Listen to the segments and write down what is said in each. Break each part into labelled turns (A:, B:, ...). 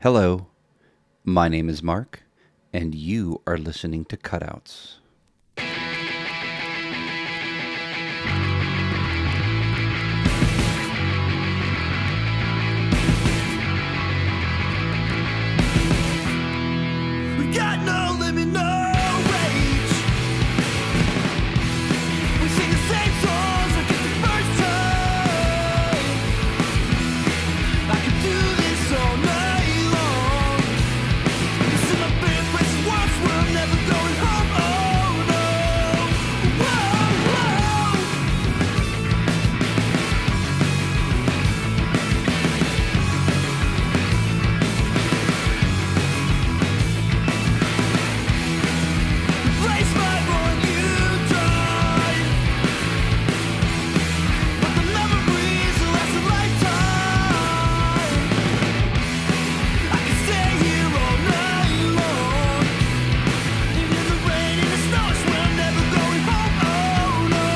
A: Hello, my name is Mark, and you are listening to Cutouts.
B: We got no limit, no rage. We sing the same songs like it's the first time. I could do this all night long. This is my favorite place to watch. We're never going home. Oh no. Whoa, whoa. Place my born you died. But the memories will last a lifetime. I can stay here all night long. Even in the rain and the snow, I swear I'm never going home. Oh no.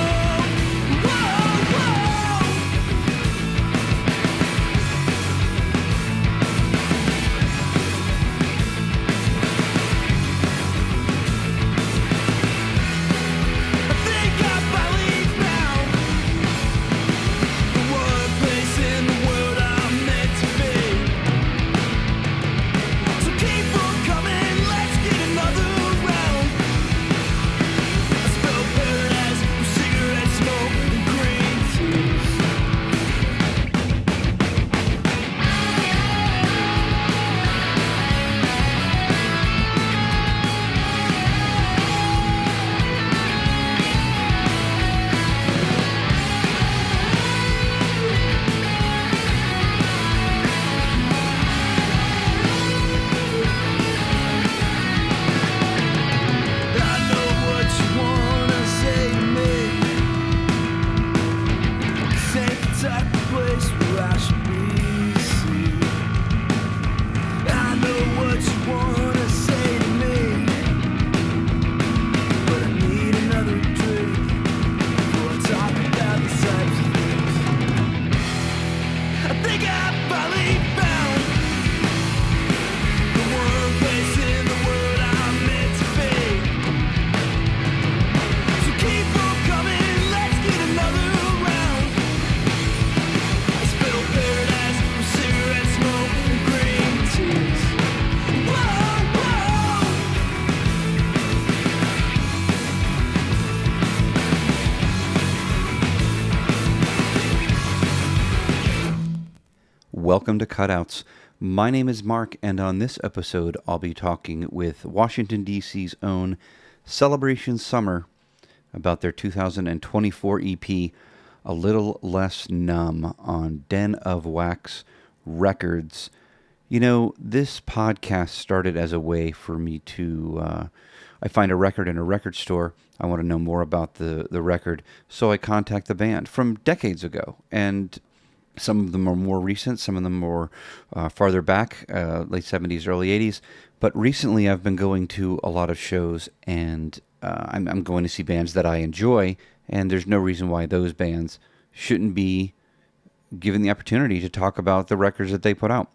B: Whoa, whoa. I think I finally found the one place in the world I'm meant to be. So keep on coming, let's get another round. I smell paradise with cigarette smoke and green teas. I know what you wanna say to me. This ain't the type of place where I should be seen. I know what you wanna say to me, but I need another drink before I talk about these types of things. I think I finally found the one place in the world I'm meant to be. So keep on coming, let's get another round. I smell paradise with cigarette smoke and green teas. Whoa, whoa.
A: Welcome to Cutouts. My name is Mark, and on this episode, I'll be talking with Washington, D.C.'s own Celebration Summer about their 2024 EP, A Little Less Numb, on Den of Wax Records. You know, this podcast started as a way for me to, I find a record in a record store, I want to know more about the record, so I contact the band from decades ago, and some of them are more recent, some of them more farther back, late 70s, early 80s. But recently I've been going to a lot of shows, and I'm going to see bands that I enjoy, and there's no reason why those bands shouldn't be given the opportunity to talk about the records that they put out.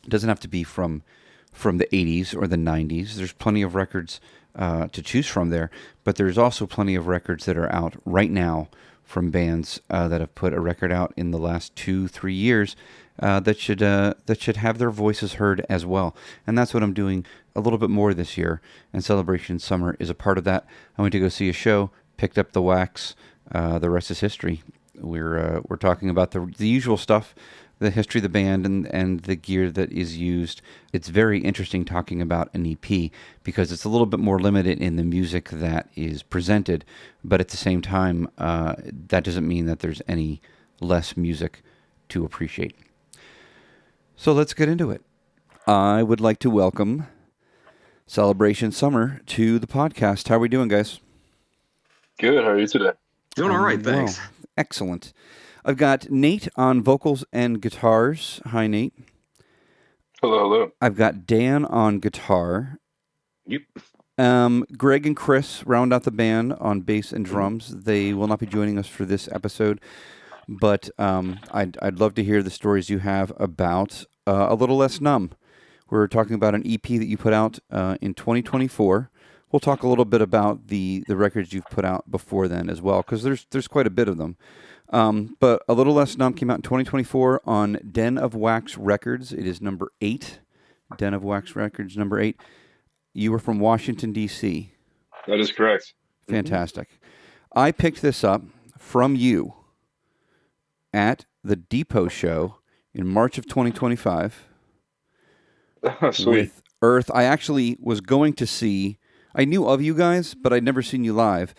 A: It doesn't have to be from the 80s or the 90s. There's plenty of records to choose from there, but there's also plenty of records that are out right now from bands that have put a record out in the last 2-3 years that should have their voices heard as well. And that's what I'm doing a little bit more this year. And Celebration Summer is a part of that. I went to go see a show, picked up the wax. The rest is history. We're talking about the usual stuff, the history of the band and the gear that is used. It's very interesting talking about an EP because it's a little bit more limited in the music that is presented, but at the same time, that doesn't mean that there's any less music to appreciate. So let's get into it. I would like to welcome Celebration Summer to the podcast. How are we doing, guys?
C: Good. How are you today?
D: Doing all right, thanks.
A: Well, excellent. I've got Nate on vocals and guitars. Hi, Nate.
C: Hello, hello.
A: I've got Dan on guitar.
D: Yep.
A: Greg and Chris round out the band on bass and drums. They will not be joining us for this episode, but I'd love to hear the stories you have about A Little Less Numb, We're talking about an EP that you put out in 2024. We'll talk a little bit about the records you've put out before then as well, because there's quite a bit of them. But A Little Less Numb came out in 2024 on Den of Wax Records. It is number 8. Den of Wax Records, number 8. You were from Washington, D.C.
C: That is correct.
A: Fantastic. I picked this up from you at the Depot show in March of 2025
C: Sweet.
A: with Earth. I actually was going to see, I knew of you guys, but I'd never seen you live.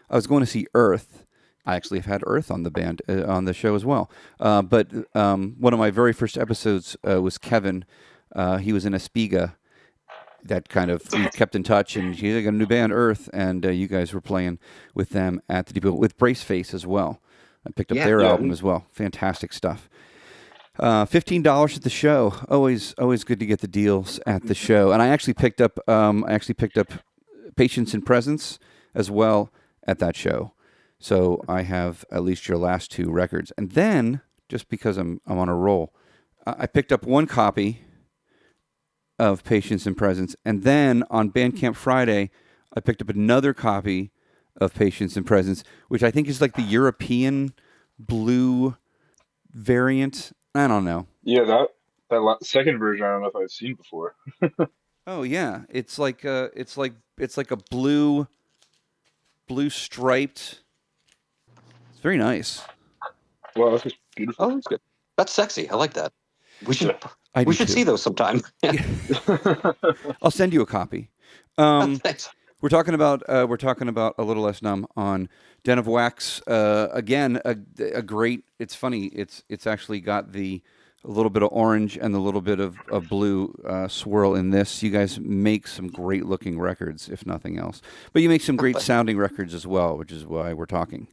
A: I was going to see Earth. I actually have had Earth on the band, on the show as well. But one of my very first episodes was Kevin. He was in Espiga. That kind of, we kept in touch, and he got a new band, Earth, and you guys were playing with them at the Depot, with Braceface as well. I picked up their album as well. Fantastic stuff. $15 at the show. Always good to get the deals at the show. And I actually picked up Patience and Presence as well at that show. So I have at least your last 2 records. And then, just because I'm on a roll, I picked up 1 copy of Patience and Presence, and then on Bandcamp Friday, I picked up another copy of Patience and Presence, which I think is like the European blue variant. I don't know.
C: Yeah, that second version I don't know if I've seen before.
A: Oh yeah, it's like a blue striped. It's very nice.
C: Wow, that's just beautiful.
D: Oh, that's good. That's sexy. I like that. We should
A: I
D: should
A: too.
D: see those sometime.
A: I'll send you a copy.
D: Thanks.
A: We're talking about A Little Less Numb on Den of Wax. Again, a great. It's funny. It's actually got a little bit of orange and a little bit of blue swirl in this. You guys make some great looking records, if nothing else. But you make some great sounding records as well, which is why we're talking.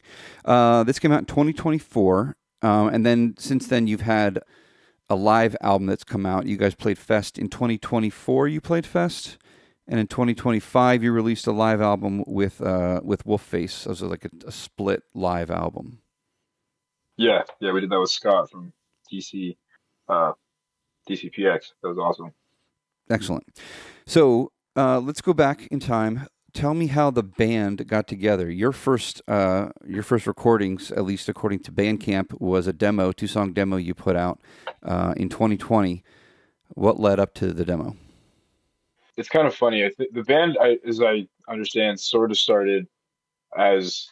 A: This came out in 2024, and then since then you've had a live album that's come out. You guys played Fest in 2024. You played Fest. And in 2025, you released a live album with Wolfface. It was like a split live album.
C: Yeah, we did that with Scott from DC, DCPX. That was awesome.
A: Excellent. So let's go back in time. Tell me how the band got together. Your first recordings, at least according to Bandcamp, was a demo, 2-song demo you put out in 2020. What led up to the demo?
C: It's kind of funny. I think the band, as I understand, sort of started as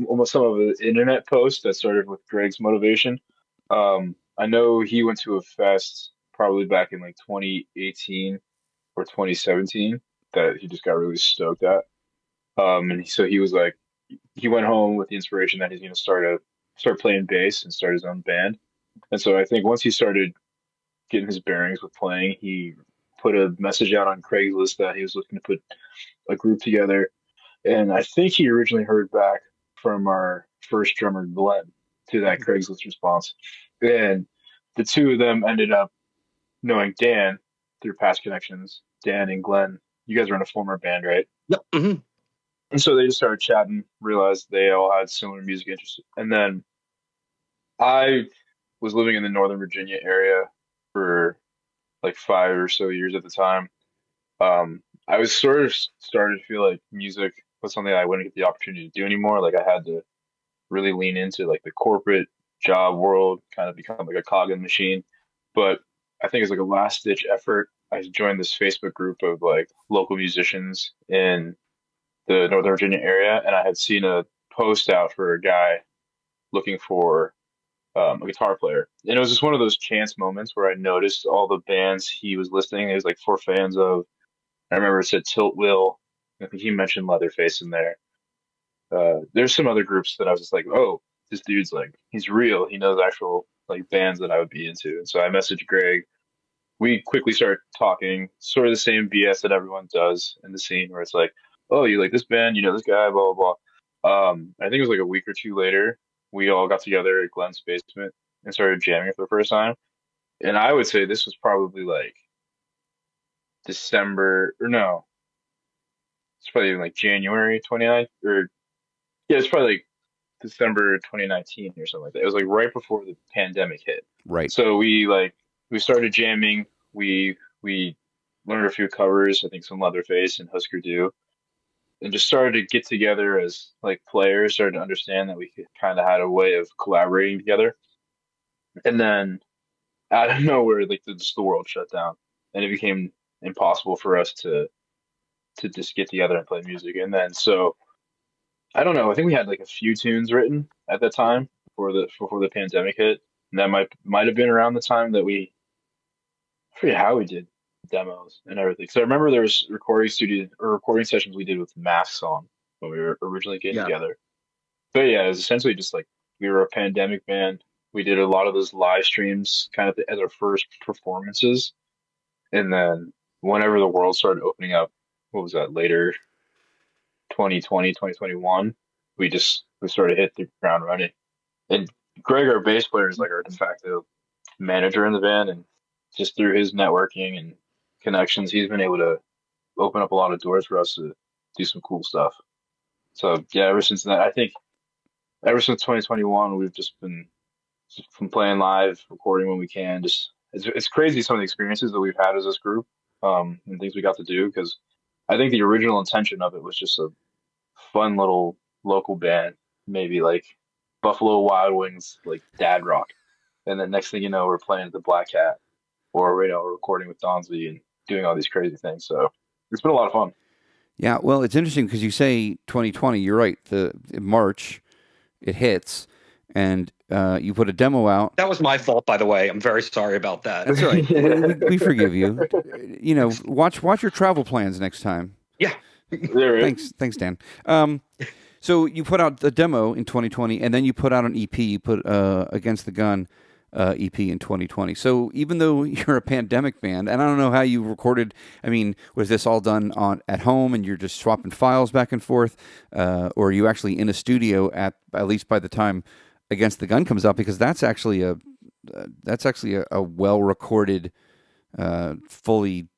C: almost some of the internet posts that started with Greg's motivation. I know he went to a fest probably back in like 2018 or 2017 that he just got really stoked at. So he was like, he went home with the inspiration that he's going to start playing bass and start his own band. And so I think once he started getting his bearings with playing, he put a message out on Craigslist that he was looking to put a group together. And I think he originally heard back from our first drummer, Glenn, to that Craigslist response. And the two of them ended up knowing Dan through past connections. Dan and Glenn, you guys were in a former band, right?
D: Yep. Mm-hmm.
C: And so they just started chatting, realized they all had similar music interests. And then I was living in the Northern Virginia area for like 5 or so years at the time. I was sort of started to feel like music was something I wouldn't get the opportunity to do anymore. Like I had to really lean into like the corporate job world, kind of become like a cog in the machine. But I think it's like a last ditch effort. I joined this Facebook group of like local musicians in the Northern Virginia area, and I had seen a post out for a guy looking for a guitar player. And it was just one of those chance moments where I noticed all the bands he was listing. He was like 4 fans of. I remember it said Tilt Will. I think he mentioned Leatherface in there. There's some other groups that I was just like, oh, this dude's like, he's real. He knows actual like bands that I would be into. And so I messaged Greg. We quickly started talking, sort of the same BS that everyone does in the scene, where it's like, oh, you like this band, you know this guy, blah, blah, blah. I think it was like a week or two later, we all got together at Glenn's basement and started jamming for the first time. And I would say this was probably like December, or no, it's probably like January 29th, or yeah, it's probably like December 2019 or something like that. It was like right before the pandemic hit.
A: Right.
C: So we started jamming. We learned a few covers. I think some Leatherface and Husker Du, and just started to get together as like players. Started to understand that we kind of had a way of collaborating together. And then out of nowhere, like just the world shut down, and it became impossible for us to just get together and play music. And then so I don't know. I think we had like a few tunes written at that time before the pandemic hit, and that might have been around the time that I forget how we did demos and everything. So I remember there was recording sessions we did with masks on when we were originally getting
D: Yeah.
C: together. But yeah, it was essentially just like we were a pandemic band. We did a lot of those live streams kind of as our first performances. And then whenever the world started opening up, what was that, later 2020, 2021, we started to hit the ground running. And Greg, our bass player, is like our de facto manager in the band, and just through his networking and connections, he's been able to open up a lot of doors for us to do some cool stuff. So yeah, ever since that, I think ever since 2021, we've just been playing live, recording when we can. Just it's crazy some of the experiences that we've had as this group, and things we got to do, because I think the original intention of it was just a fun little local band, maybe like Buffalo Wild Wings, like dad rock. And then next thing you know, we're playing at the Black Hat, or we're recording with Donsby and doing all these crazy things. So it's been a lot of fun.
A: Yeah, well, it's interesting because you say 2020. You're right. In March, it hits, and you put a demo out.
D: That was my fault, by the way. I'm very sorry about that.
A: That's all right. We forgive you. You know, watch your travel plans next time.
D: Yeah.
A: Thanks, Dan. So you put out the demo in 2020, and then you put out an EP. You put Against the Gun EP in 2020. So even though you're a pandemic band, and I don't know how you recorded. I mean, was this all done at home, and you're just swapping files back and forth, or are you actually in a studio at least by the time Against the Gun comes out? Because that's actually a well recorded, fully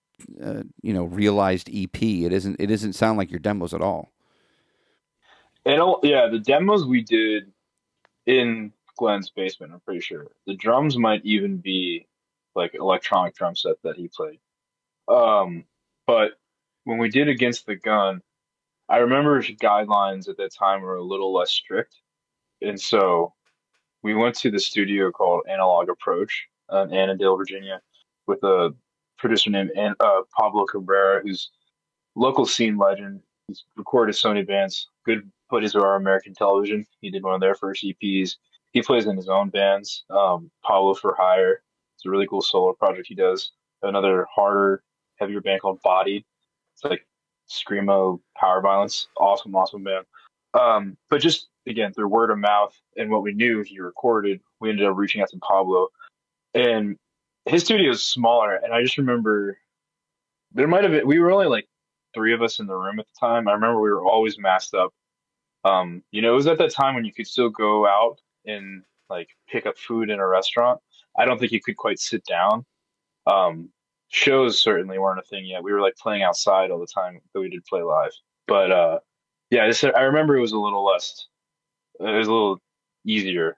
A: realized EP. It doesn't sound like your demos at all.
C: And yeah, the demos we did in Glenn's basement, I'm pretty sure. The drums might even be like electronic drum set that he played. But when we did Against the Gun, I remember guidelines at that time were a little less strict. And so we went to the studio called Analog Approach in Annandale, Virginia, with a producer named Pablo Cabrera, who's local scene legend. He's recorded Sony bands, good buddies of our American Television. He did one of their first EPs. He plays in his own bands, Pablo for Hire. It's a really cool solo project he does. Another harder, heavier band called Bodied. It's like screamo power violence. Awesome, awesome band. But just again, through word of mouth and what we knew he recorded, we ended up reaching out to Pablo. And his studio is smaller, and I just remember there might have been, we were only like 3 of us in the room at the time. I remember we were always masked up. It was at that time when you could still go out and like pick up food in a restaurant. I don't think you could quite sit down. Shows certainly weren't a thing yet. We were like playing outside all the time, but we did play live. But yeah, I remember it was a little easier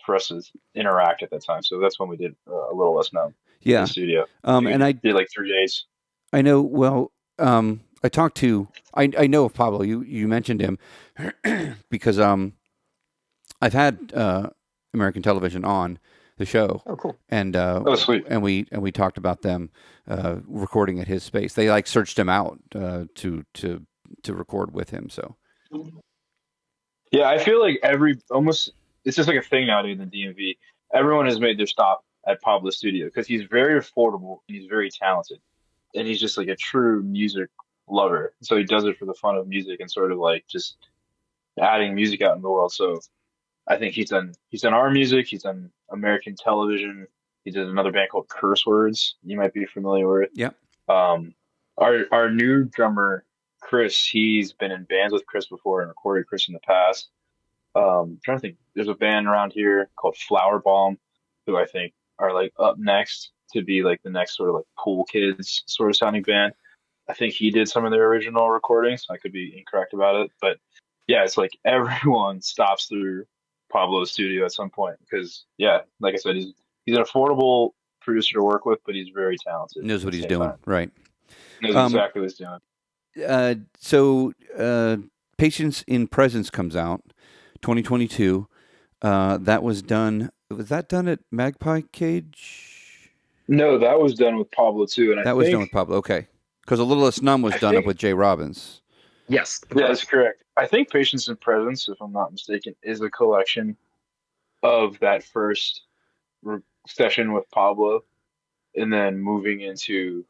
C: for us to interact at that time. So that's when we did a Little Less Numb in
A: Yeah.
C: the studio.
A: And I
C: did like 3 days.
A: I know. Well, I talked to. I know of Pablo. You mentioned him because I've had American Television on the show.
D: Oh, cool.
A: And
C: Sweet.
A: and we talked about them recording at his space. They like searched him out to record with him. So
C: Yeah, I feel like it's just like a thing nowadays in the DMV. Everyone has made their stop at Pablo's studio because he's very affordable and he's very talented, and he's just like a true music lover. So he does it for the fun of music and sort of like just adding music out in the world. So I think he's done our music, he's done American Television, he did another band called Curse Words, you might be familiar with.
A: yeah.
C: Our new drummer Chris, he's been in bands with Chris before and recorded Chris in the past. I'm trying to think. There's a band around here called Flower Bomb, who I think are like up next to be like the next sort of like Cool Kids sort of sounding band. I think he did some of their original recordings. I could be incorrect about it, but yeah, it's like everyone stops through Pablo's studio at some point because yeah, like I said, he's an affordable producer to work with, but he's very talented.
A: Knows what
C: at the
A: he's
C: same
A: doing,
C: time.
A: right?
C: Knows
A: Um,
C: exactly what he's doing.
A: So, Patience in Presence comes out 2022. That was done. Was that done at Magpie Cage?
C: No, that was done with Pablo too, and
A: That was done with Pablo. Okay, because A Little Less Numb was
C: I
A: done up
C: think
A: with Jay Robbins.
D: Yes.
C: yeah, that's correct. I think Patience and Presence, if I'm not mistaken, is a collection of that first session with Pablo, and then moving into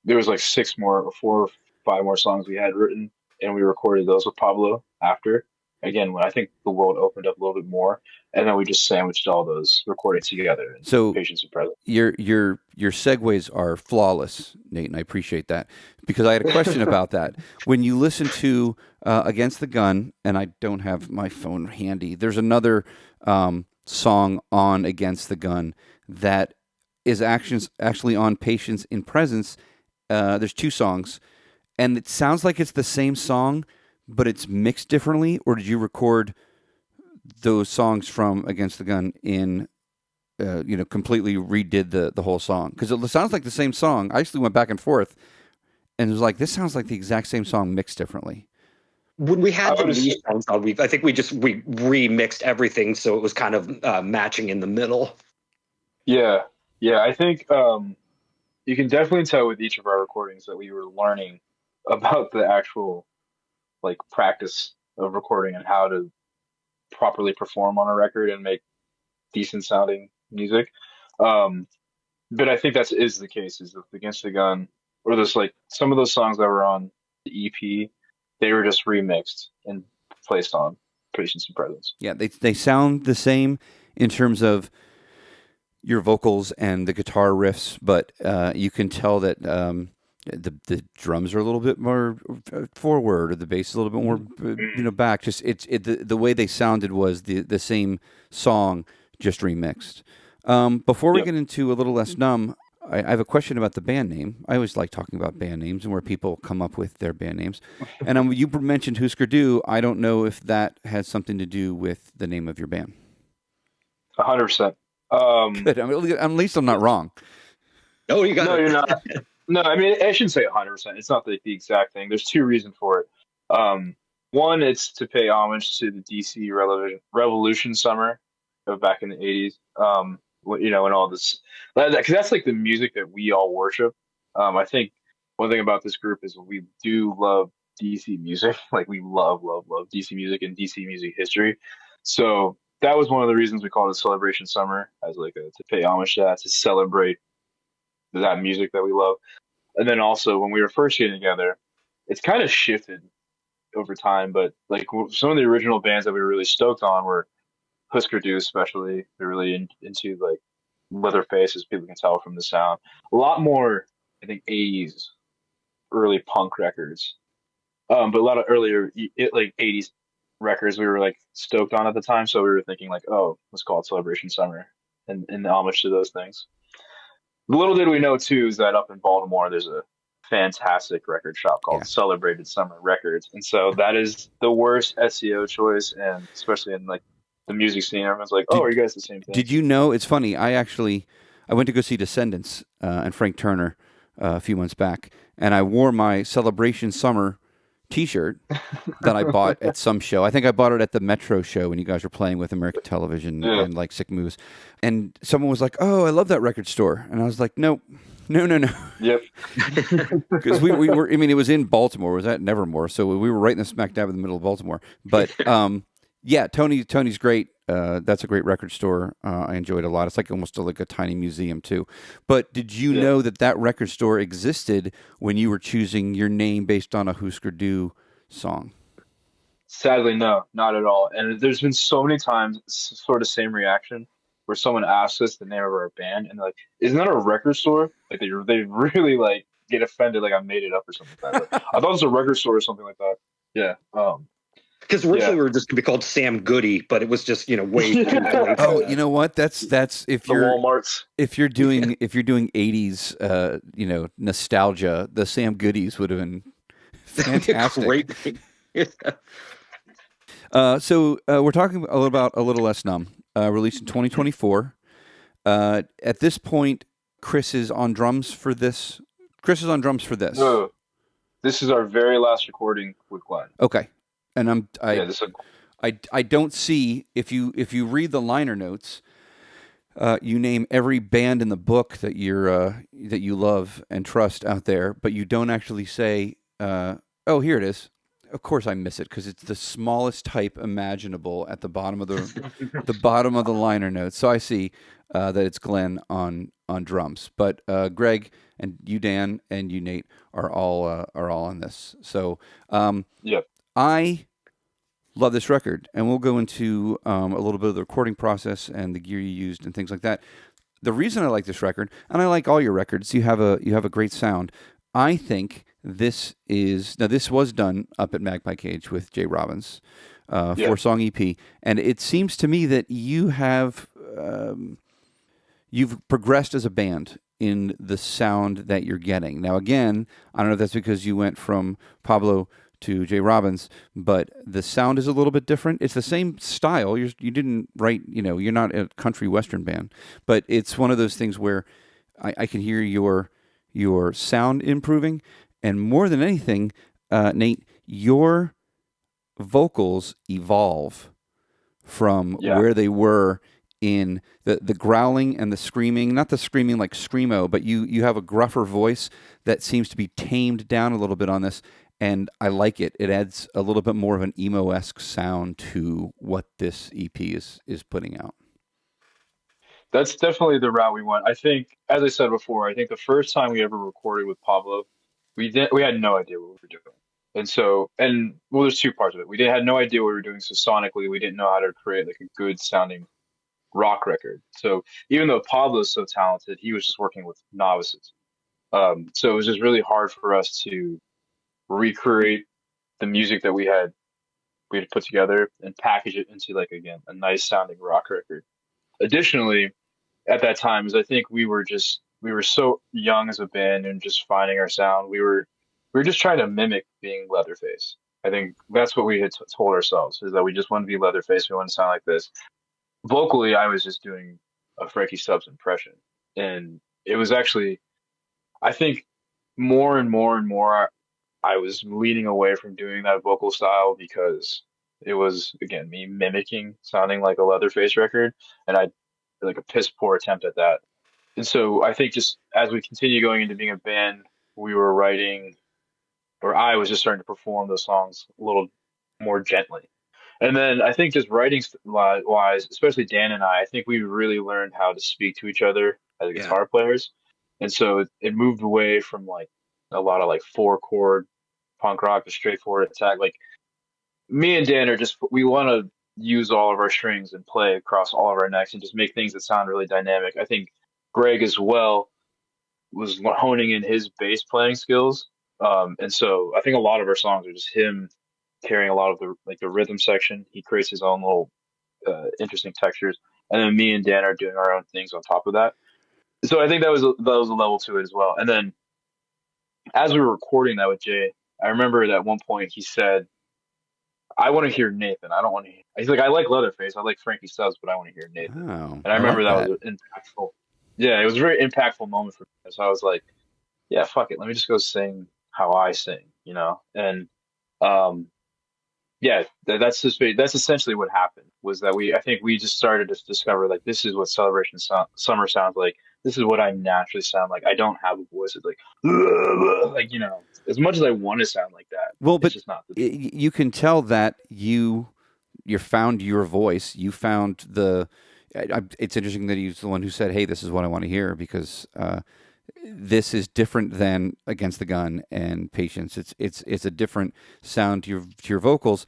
C: there was like six more or four or five more songs we had written, and we recorded those with Pablo after. Again, when I think the world opened up a little bit more, and then we just sandwiched all those recordings together into
A: So
C: Patience and Presence.
A: your segues are flawless, Nate, and I appreciate that because I had a question about that. When you listen to Against the Gun, and I don't have my phone handy, there's another song on Against the Gun that is actually on Patience in Presence. There's two songs, and it sounds like it's the same song, but it's mixed differently. Or did you record those songs from Against the Gun in, completely redid the whole song? Because it sounds like the same song. I actually went back and forth, and it was like, this sounds like the exact same song mixed differently.
D: When we had
C: I
D: the
C: would
D: new
C: assume-
D: songs on, I think we remixed everything so it was kind of matching in the middle.
C: Yeah, yeah, I think you can definitely tell with each of our recordings that we were learning about the actual like practice of recording and how to properly perform on a record and make decent sounding music. Um, but I think is the case is with Against the Gun or there's like some of those songs that were on the EP, they were just remixed and placed on Patience and Presence.
A: Yeah, they sound the same in terms of your vocals and the guitar riffs, but you can tell that the drums are a little bit more forward, or the bass is a little bit more back. Just the way they sounded was the same song, just remixed. Before we get into A Little Less Numb, I have a question about the band name. I always like talking about band names and where people come up with their band names. And you mentioned Husker Du. I don't know if that has something to do with the name of your band.
C: 100%.
A: Good. I mean, at least I'm not wrong.
D: No, you got
C: No,
D: it.
C: you're not. No, I mean, I shouldn't say 100%. It's not the exact thing. There's two reasons for it. One, it's to pay homage to the DC Revolution summer of back in the 80s. And all this, because that's like the music that we all worship. I think one thing about this group is we do love DC music. Like we love DC music and DC music history. So that was one of the reasons we called it Celebration Summer, as like to pay homage to that, to celebrate that music that we love. And then also when we were first getting together, it's kind of shifted over time, but like some of the original bands that we were really stoked on were Husker Du, especially. They're really into like Leatherface, as people can tell from the sound. A lot more, I think, 80s early punk records, but a lot of earlier like 80s records we were like stoked on at the time. So we were thinking like, oh, let's call it Celebration Summer, and in homage to those things. Little did we know too is that up in Baltimore there's a fantastic record shop called Celebrated Summer Records, and so that is the worst SEO choice, and especially in like the music scene, everyone's like, "Oh, are you guys the same thing?"
A: Did you know? It's funny. I went to go see Descendants and Frank Turner a few months back, and I wore my Celebration Summer T-shirt that I bought at some show. I think I bought it at the Metro show when you guys were playing with American Television and like Sick Moves. And someone was like, "Oh, I love that record store," and I was like, "No."
C: Yep.
A: Because we were. I mean, it was in Baltimore. It was at Nevermore, so we were right in the smack dab in the middle of Baltimore. But yeah, Tony's great. That's a great record store. I enjoyed it a lot. It's like almost like a tiny museum too. But did you know that record store existed when you were choosing your name based on a Husker Du song?
C: Sadly, no, not at all. And there's been so many times sort of same reaction where someone asks us the name of our band and they're like, "Isn't that a record store?" Like they really like get offended, like I made it up or something like that. Like, I thought it was a record store or something like that. Yeah.
D: Because originally we were just going to be called Sam Goody, but it was just way too late.
A: Oh, you know what? That's if
C: the
A: you're
C: Walmarts.
A: if you're doing 80s nostalgia, the Sam Goodies would have been fantastic.
D: Great.
A: So we're talking about A Little Less Numb, released in 2024. At this point, Chris is on drums for this Chris is on drums for this.
C: No, this is our very last recording with Glenn.
A: Okay, and
C: Yeah, this is
A: I don't see if you read the liner notes, you name every band in the book that you love and trust out there, but you don't actually say, oh, here it is. Of course, I miss it because it's the smallest type imaginable at the bottom of the bottom of the liner notes. So I see that it's Glenn on drums, but Greg and you, Dan, and you, Nate, are all on this. So
C: yeah.
A: I love this record, and we'll go into a little bit of the recording process and the gear you used and things like that. The reason I like this record, and I like all your records, you have a great sound. I think this was done up at Magpie Cage with Jay Robbins, 4-song EP, and it seems to me that you have you've progressed as a band in the sound that you're getting. Now, again, I don't know if that's because you went from Pablo to Jay Robbins, but the sound is a little bit different. It's the same style. You didn't write, you're not a country western band, but it's one of those things where I can hear your sound improving, and more than anything, Nate, your vocals evolve from where they were in the growling and the screaming, not the screaming like screamo, but you have a gruffer voice that seems to be tamed down a little bit on this. And I like it. It adds a little bit more of an emo-esque sound to what this EP is putting out.
C: That's definitely the route we went. I think, as I said before, I think the first time we ever recorded with Pablo, we had no idea what we were doing. Well, there's two parts of it. We had no idea what we were doing, so sonically we didn't know how to create like a good sounding rock record. So even though Pablo's so talented, he was just working with novices. So it was just really hard for us to recreate the music that we had put together and package it into, like, again, a nice sounding rock record. Additionally, at that time, is I think we were so young as a band and just finding our sound. We were just trying to mimic being Leatherface. I think that's what we had told ourselves, is that we just want to be Leatherface. We want to sound like this. Vocally, I was just doing a Frankie Stubbs impression, and it was actually, I think, more and more and more, I was leaning away from doing that vocal style because it was, again, me mimicking sounding like a Leatherface record, and I like a piss poor attempt at that. And so I think just as we continue going into being a band, we were writing, or I was just starting to perform those songs a little more gently. And then I think just writing wise, especially Dan and I think we really learned how to speak to each other as guitar players. And so it moved away from like a lot of like 4-chord punk rock, a straightforward attack. Like, me and Dan we want to use all of our strings and play across all of our necks and just make things that sound really dynamic. I think Greg as well was honing in his bass playing skills. And so I think a lot of our songs are just him carrying a lot of the rhythm section. He creates his own little interesting textures, and then me and Dan are doing our own things on top of that. So I think that was a level to it as well. And then as we were recording that with Jay, I remember that at one point he said, "I want to hear Nathan. I don't want to hear." He's like, "I like Leatherface. I like Frankie Stubbs, but I want to hear Nathan."
A: Oh,
C: and I remember that was impactful. Yeah, it was a very impactful moment for me. So I was like, "Yeah, fuck it. Let me just go sing how I sing," And yeah, that's essentially what happened. Was that I think we just started to discover, like, this is what Celebration Summer sounds like. This is what I naturally sound like. I don't have a voice that's like as much as I want to sound like that.
A: Well, but
C: it's just not
A: you can tell that you found your voice. You found it's interesting that he's the one who said, "Hey, this is what I want to hear," because this is different than Against the Gun and Patience. It's a different sound to your vocals,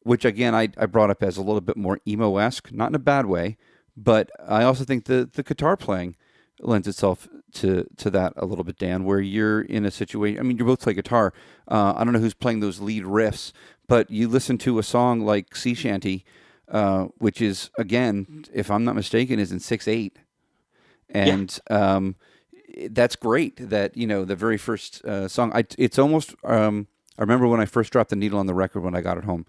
A: which again I brought up as a little bit more emo-esque, not in a bad way, but I also think the guitar playing lends itself to that a little bit, Dan, where you're in a situation. I mean, you both play guitar. I don't know who's playing those lead riffs, but you listen to a song like Sea Shanty, which is, again, if I'm not mistaken, is in 6/8, and that's great. That the very first song. It's almost. I remember when I first dropped the needle on the record when I got it home.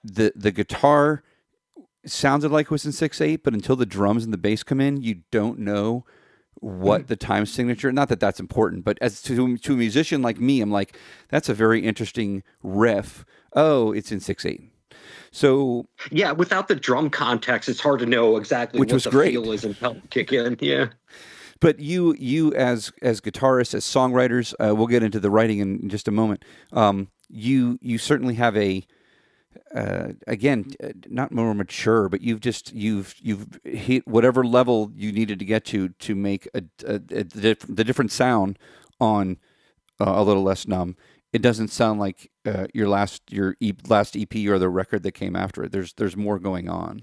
A: The guitar sounded like it was in 6/8, but until the drums and the bass come in, you don't know what the time signature, not that that's important, but as to a musician like me, I'm like, that's a very interesting riff. Oh, it's in 6/8. So,
D: Yeah, without the drum context, it's hard to know exactly
A: which
D: what
A: was
D: the
A: great.
D: feel is and help kick in. Yeah.
A: But you as guitarists, as songwriters, we'll get into the writing in just a moment. You certainly have a again, not more mature, but you've hit whatever level you needed to get to make the different sound on a little less numb. It doesn't sound like your last EP or the record that came after it. There's more going on.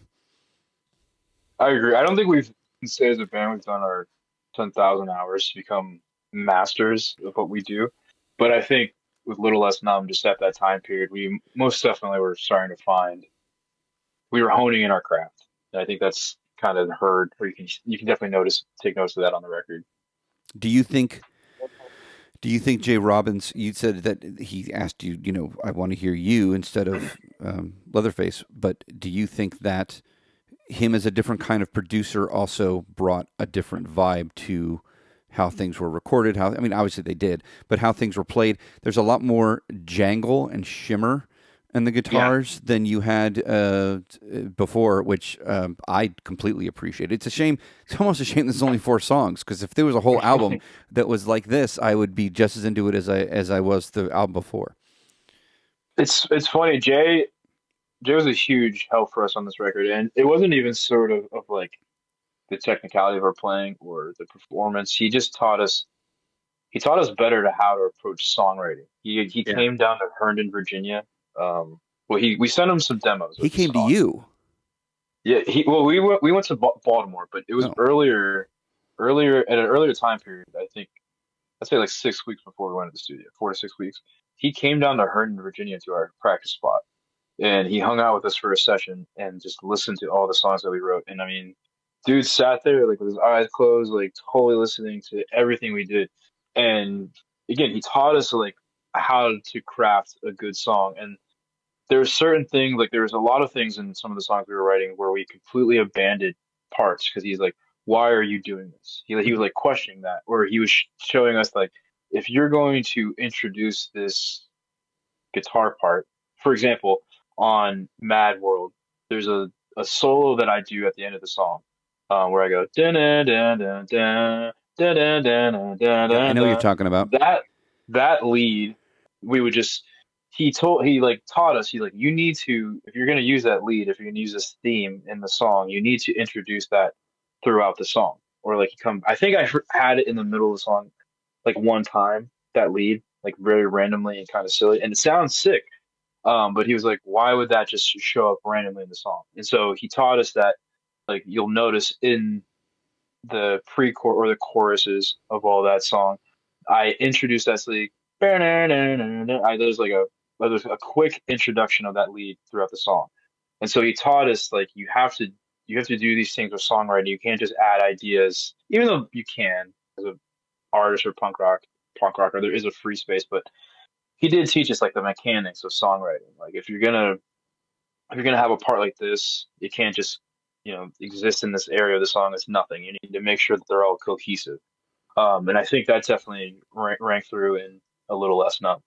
C: I agree. I don't think we've can say as a band we've done our 10,000 hours to become masters of what we do, but I think with Little Less Numb, just at that time period, we most definitely were starting to find we were honing in our craft. And I think that's kind of heard, or you can definitely take notice of that on the record.
A: Do you think? Do you think Jay Robbins? You said that he asked you. I want to hear you instead of Leatherface. But do you think that him as a different kind of producer also brought a different vibe to how things were recorded? Obviously they did, but how things were played. There's a lot more jangle and shimmer in the guitars than you had before, which I completely appreciate. It's a shame. It's almost a shame there's only 4 songs, because if there was a whole album that was like this, I would be just as into it as I was the album before.
C: It's funny. Jay was a huge help for us on this record, and it wasn't even sort of like the technicality of our playing or the performance. He just taught us. He taught us better to how to approach songwriting. He came down to Herndon, Virginia. We sent him some demos.
A: He came to you.
C: Yeah. We went to Baltimore, but it was earlier at an earlier time period. I think I'd say like 6 weeks before we went to the studio, 4 to 6 weeks. He came down to Herndon, Virginia, to our practice spot, and he hung out with us for a session and just listened to all the songs that we wrote. And I mean, dude sat there like with his eyes closed, like totally listening to everything we did. And again, he taught us like how to craft a good song. And there's certain things, like there's a lot of things in some of the songs we were writing where we completely abandoned parts because he's like, why are you doing this? He was like questioning that, or he was showing us like, if you're going to introduce this guitar part, for example, on Mad World, there's a solo that I do at the end of the song where I go, dun dun dun dun dun dun dun dun.
A: I know what you're talking about.
C: That lead, we would just he taught us, you need to, if you're going to use that lead, if you're going to use this theme in the song, you need to introduce that throughout the song. Or like I think I had it in the middle of the song like one time, that lead, like very randomly and kind of silly, and it sounds sick. But he was like, why would that just show up randomly in the song? And so he taught us that, like, you'll notice in the pre-chorus or the choruses of all that song, I introduced that lead. There's a quick introduction of that lead throughout the song. And so he taught us, like, you have to do these things with songwriting. You can't just add ideas, even though you can as an artist or punk rocker, there is a free space, but he did teach us like the mechanics of songwriting. Like if you're gonna have a part like this, you can't just exist in this area of the song as nothing. You need to make sure that they're all cohesive. And I think that definitely rang through in A Little Less Numb.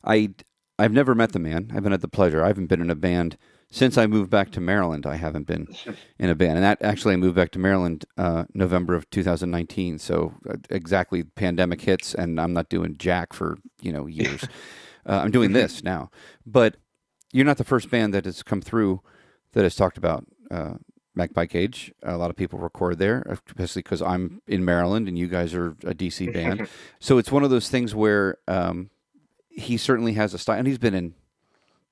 A: I've never met the man. I've had the pleasure. I haven't been in a band since I moved back to Maryland. I haven't been in a band, and that actually I moved back to Maryland November of 2019. So exactly, pandemic hits, and I'm not doing jack for years. I'm doing this now, but you're not the first band that has come through that has talked about Magpie Cage. A lot of people record there, especially because I'm in Maryland and you guys are a DC band. So it's one of those things where he certainly has a style, and he's been in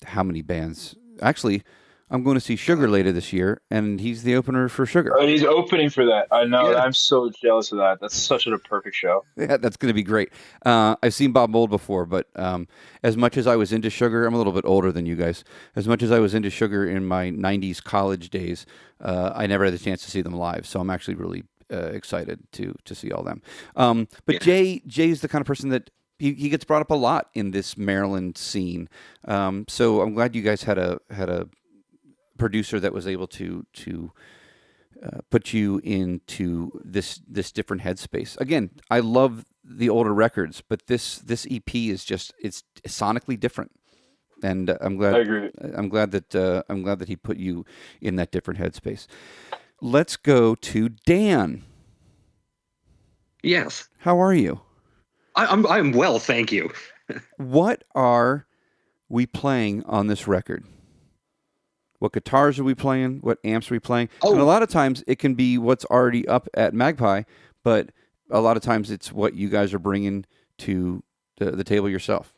A: how many bands? Actually, I'm going to see Sugar later this year, and he's the opener for Sugar.
C: Oh, he's opening for that. I know. Yeah. I'm so jealous of that. That's such a perfect show.
A: Yeah, that's going to be great. I've seen Bob Mould before, but as much as I was into Sugar, I'm a little bit older than you guys. As much as I was into Sugar in my 90s college days, I never had the chance to see them live, so I'm actually really excited to see all them. But Jay's the kind of person that he gets brought up a lot in this Maryland scene. So I'm glad you guys had a producer that was able to put you into this different headspace. Again, I love the older records, but this EP is just it's sonically different, and I'm glad.
C: I agree.
A: I'm glad that he put you in that different headspace. Let's go to Dan.
D: Yes,
A: How are you?
D: I'm well, thank you.
A: What are we playing on this record? What guitars are we playing? What amps are we playing? And a lot of times it can be what's already up at Magpie, but a lot of times it's what you guys are bringing to the table yourself.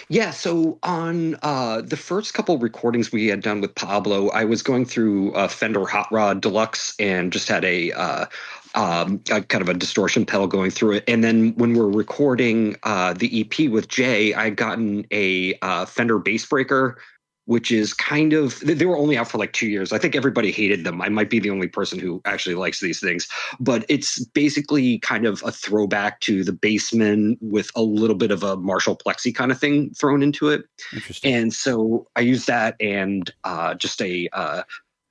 D: Yeah, so on the first couple recordings we had done with Pablo, I was going through Fender Hot Rod Deluxe and just had a kind of a distortion pedal going through it. And then when we're recording the EP with Jay, I'd gotten a Fender Bass Breaker, which is kind of, they were only out for like 2 years. I think everybody hated them. I might be the only person who actually likes these things, but it's basically kind of a throwback to the Bassman with a little bit of a Marshall Plexi kind of thing thrown into it.
A: Interesting.
D: And so I used that and just a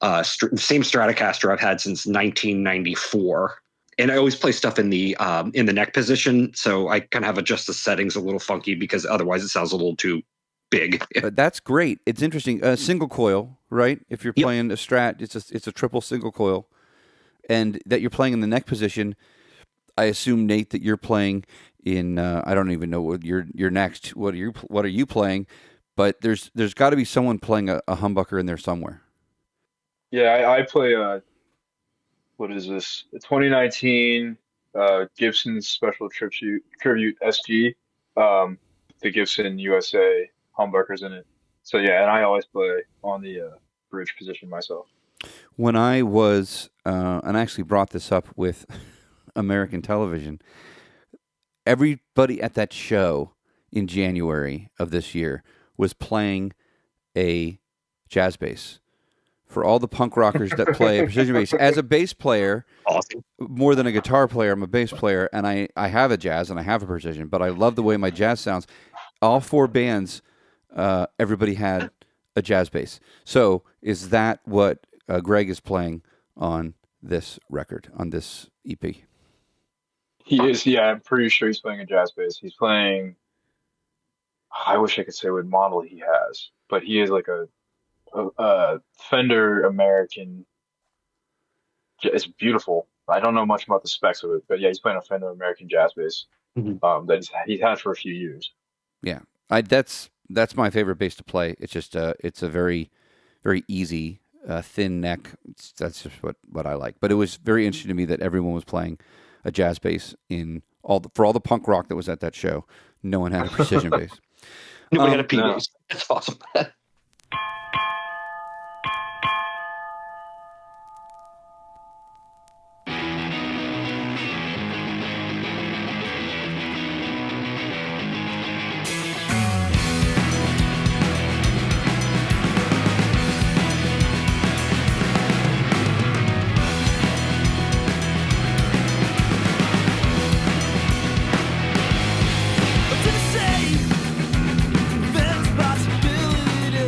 D: same Stratocaster I've had since 1994. And I always play stuff in the neck position, so I kind of have adjust the settings a little funky because otherwise it sounds a little too big.
A: That's great. It's interesting. Single coil, right? If you're playing a Strat, it's a triple single coil, and that you're playing in the neck position. I assume, Nate, that you're playing in. I don't even know what your next. What are you playing? But there's got to be someone playing a humbucker in there somewhere.
C: Yeah, I play what is this? The 2019 Gibson Special Tribute SG. The Gibson USA humbuckers in it. So yeah, and I always play on the bridge position myself.
A: When I was, and I actually brought this up with American television, everybody at that show in January of this year was playing a jazz bass. For all the punk rockers that play precision bass, as a bass player,
D: Awesome.
A: more than a guitar player, I'm a bass player, and I have a jazz and I have a precision, but I love the way my jazz sounds. All four bands, everybody had a jazz bass. So is that what Greg is playing on this record, on this EP?
C: He is, yeah, I'm pretty sure he's playing a jazz bass. He's playing, I wish I could say what model he has, but he is like a Fender American. It's beautiful. I don't know much about the specs of it, but yeah, he's playing a Fender American jazz bass that he's had for a few years.
A: Yeah, that's my favorite bass to play. It's just it's a very, very easy thin neck. That's just what I like. But it was very interesting to me that everyone was playing a jazz bass for all the punk rock that was at that show. No one had a precision bass.
D: Nobody had a P
C: no.
D: bass. That's awesome.
B: To say there's possibility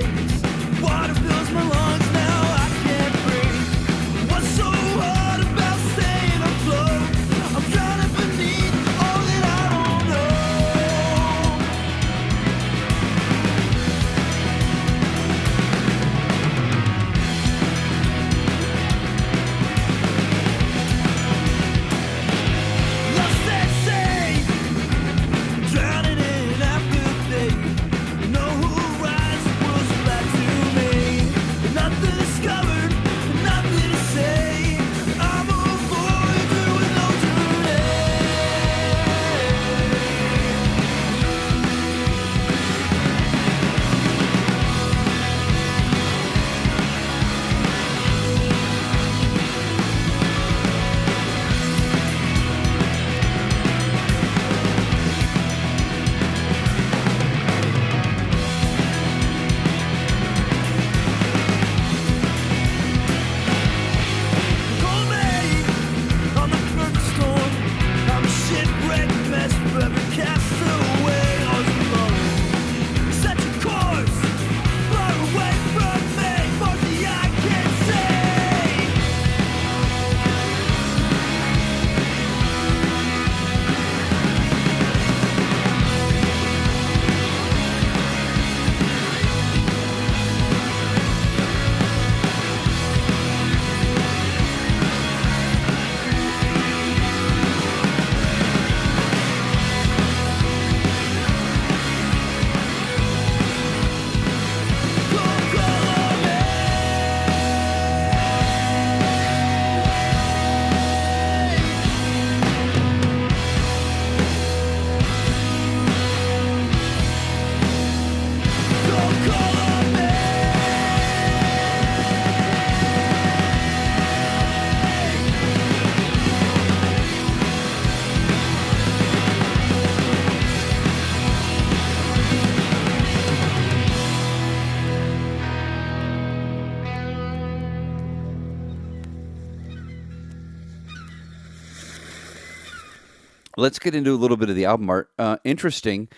A: let's get into a little bit of the album art. Interesting.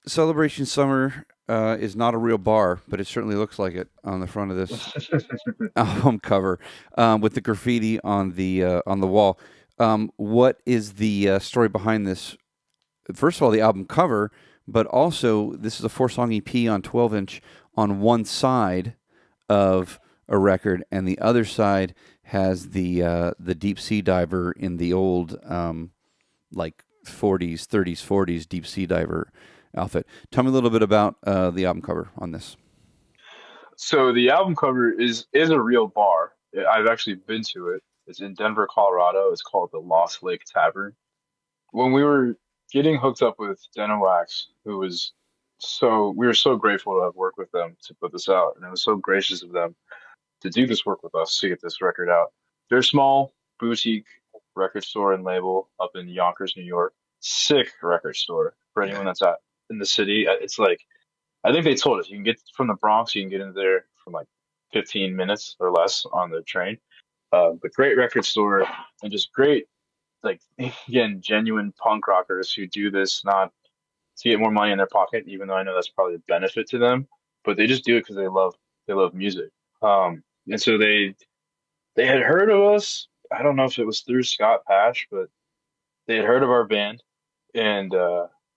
A: Celebration Summer is not a real bar, but it certainly looks like it on the front of this album cover with the graffiti on the wall. What is the story behind this? First of all, the album cover, but also this is a 4-song EP on 12-inch on one side of a record, and the other side has the deep sea diver in the old like 40s, 30s, 40s deep sea diver outfit. Tell me a little bit about the album cover on this.
C: So the album cover is a real bar. I've actually been to it. It's in Denver, Colorado. It's called the Lost Lake Tavern. When we were getting hooked up with Den Wax, who was we were so grateful to have worked with them to put this out, and it was so gracious of them to do this work with us to get this record out. They're a small boutique record store and label up in Yonkers, New York. Sick record store for anyone that's in the city. It's like, I think they told us you can get from the Bronx, you can get into there from like 15 minutes or less on the train. But great record store and just great, like, again, genuine punk rockers who do this not to get more money in their pocket, even though I know that's probably a benefit to them, but they just do it because they love music. And so they had heard of us. I don't know if it was through Scott Pash, but they had heard of our band, and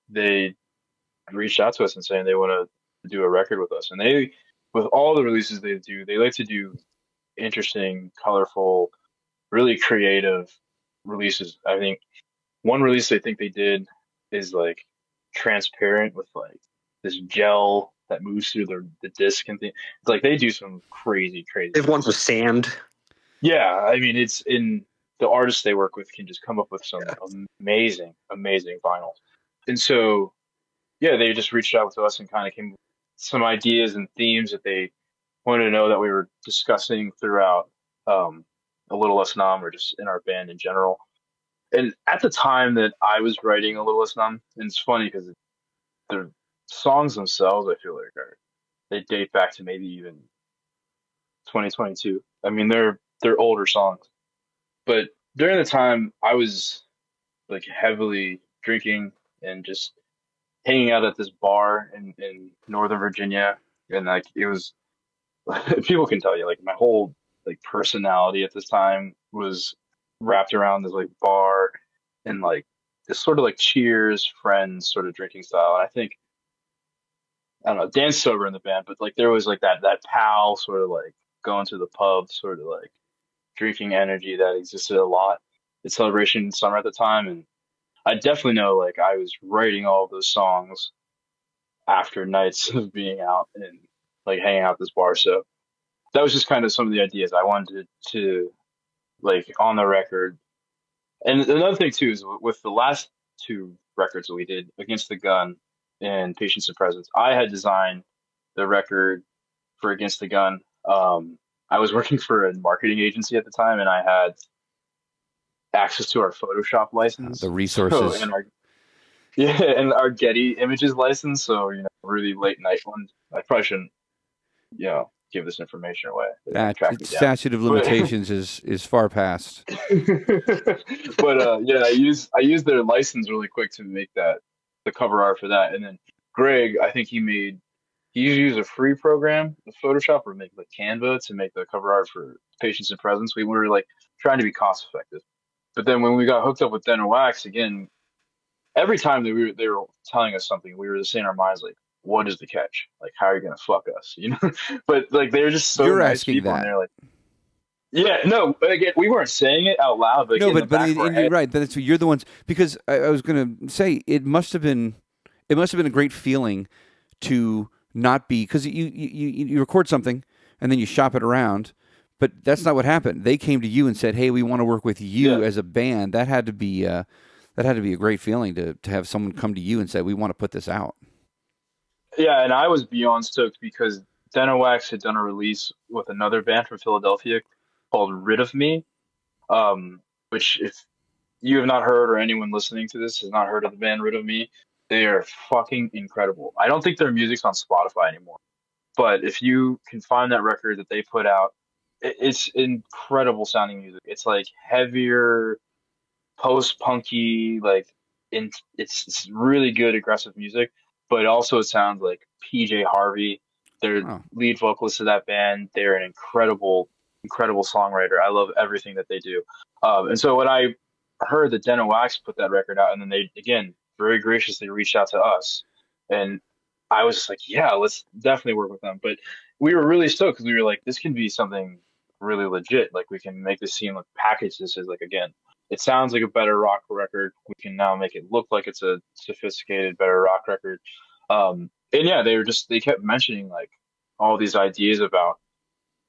C: they reached out to us and saying they want to do a record with us. And they, with all the releases they do, they like to do interesting, colorful, really creative releases. I think one release they think they did is like transparent with like this gel that moves through the disc and thing. It's like they do some crazy.
D: They have ones with sand.
C: Yeah, I mean, it's in the artists they work with can just come up with some amazing vinyls. And so, yeah, they just reached out to us and kind of came with some ideas and themes that they wanted to know that we were discussing throughout A Little Less Numb or just in our band in general. And at the time that I was writing A Little Less Numb, and it's funny because the songs themselves, I feel like, they date back to maybe even 2022. I mean, they're older songs. But during the time, I was like heavily drinking and just hanging out at this bar in Northern Virginia, and like it was, people can tell you, like my whole like personality at this time was wrapped around this like bar and like this sort of like Cheers, Friends sort of drinking style. And I think, I don't know, Dan's sober in the band, but like there was like that pal sort of like going to the pub sort of like drinking energy that existed a lot at Celebration Summer at the time. And I definitely know like I was writing all of those songs after nights of being out and like hanging out at this bar. So that was just kind of some of the ideas I wanted to like on the record. And another thing too is with the last two records that we did, Against the Gun and Patience and Presence, I had designed the record for Against the Gun. I was working for a marketing agency at the time, and I had access to our Photoshop license,
A: the resources,
C: and our Getty Images license. So really late night ones. I probably shouldn't, give this information away.
A: That statute of limitations is far past.
C: But I used their license really quick to make the cover art for that, and then Greg, I think he used a free program, the Photoshop or make like Canva to make the cover art for Patience and Presence. We were like trying to be cost effective. But then when we got hooked up with Den Wax again, every time they were telling us something, we were just saying in our minds like, what is the catch? Like, how are you gonna fuck us? But like they're just so
A: You're
C: nice
A: asking
C: people,
A: that.
C: and they're like, yeah, no, again, we weren't saying it out loud, but
A: no, but you're right. But you're the ones, because I was gonna say it must have been a great feeling to not be, because you record something and then you shop it around, but that's not what happened. They came to you and said, "Hey, we want to work with you as a band." That had to be a great feeling to have someone come to you and say, "We want to put this out."
C: Yeah, and I was beyond stoked because Den Wax had done a release with another band from Philadelphia called Rid of Me, which if you have not heard or anyone listening to this has not heard of the band Rid of Me, they are fucking incredible. I don't think their music's on Spotify anymore, but if you can find that record that they put out, it's incredible sounding music. It's like heavier, post-punky, like it's really good aggressive music, but also it sounds like PJ Harvey. They're
A: Oh,
C: lead vocalist of that band. They're an incredible songwriter. I love everything that they do. And so when I heard that Den of Wax put that record out, and then they again very graciously reached out to us, and I was just like, yeah, let's definitely work with them. But we were really stoked because we were like, this can be something really legit. Like we can make this seem like package this as like again, it sounds like a better rock record. We can now make it look like it's a sophisticated, better rock record. And yeah, they kept mentioning like all these ideas about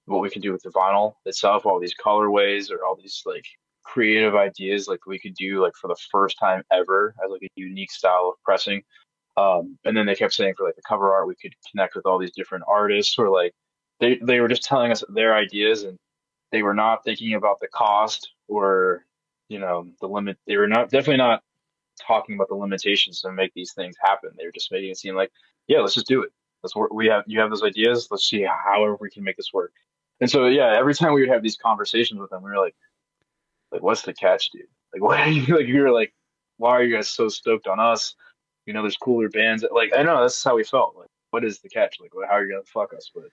C: what we can do with the vinyl itself, all these colorways or all these like creative ideas like we could do like for the first time ever as like a unique style of pressing. And then they kept saying for like the cover art, we could connect with all these different artists or like they were just telling us their ideas and they were not thinking about the cost or, the limit. They were not definitely not talking about the limitations to make these things happen. They were just making it seem like, yeah, let's just do it. Let's work. You have those ideas. Let's see however we can make this work. And so, yeah, every time we would have these conversations with them, we were like, what's the catch, dude? Like, what are you like? You were like, why are you guys so stoked on us? There's cooler bands. Like, I know that's how we felt. Like, what is the catch? Like, how are you gonna fuck us? But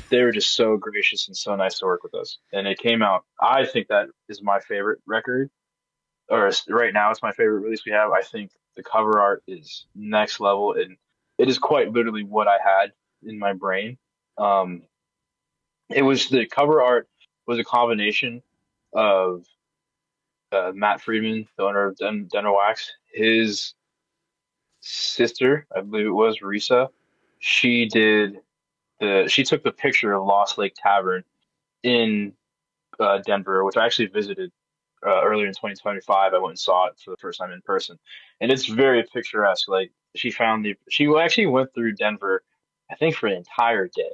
C: they were just so gracious and so nice to work with us. And it came out. I think that is my favorite record, or right now it's my favorite release we have. I think the cover art is next level, and it is quite literally what I had in my brain. Um, it was the cover art was a combination of Matt Friedman, the owner of Denver Wax, his sister, I believe it was Risa. She did she took the picture of Lost Lake Tavern in Denver, which I actually visited earlier in 2025. I went and saw it for the first time in person, and it's very picturesque. Like she actually went through Denver, I think for an entire day,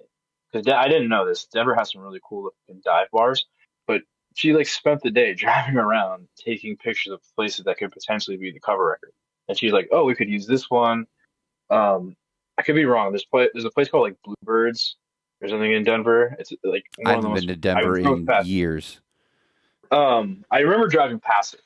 C: because I didn't know this. Denver has some really cool looking dive bars, but she like spent the day driving around taking pictures of places that could potentially be the cover record. And she's like, "Oh, we could use this one." I could be wrong. There's a place called like Bluebirds or something in Denver. It's like
A: I
C: one of the
A: haven't
C: most.
A: been to
C: I
A: Denver
C: drove
A: in
C: past.
A: years.
C: I remember driving past it,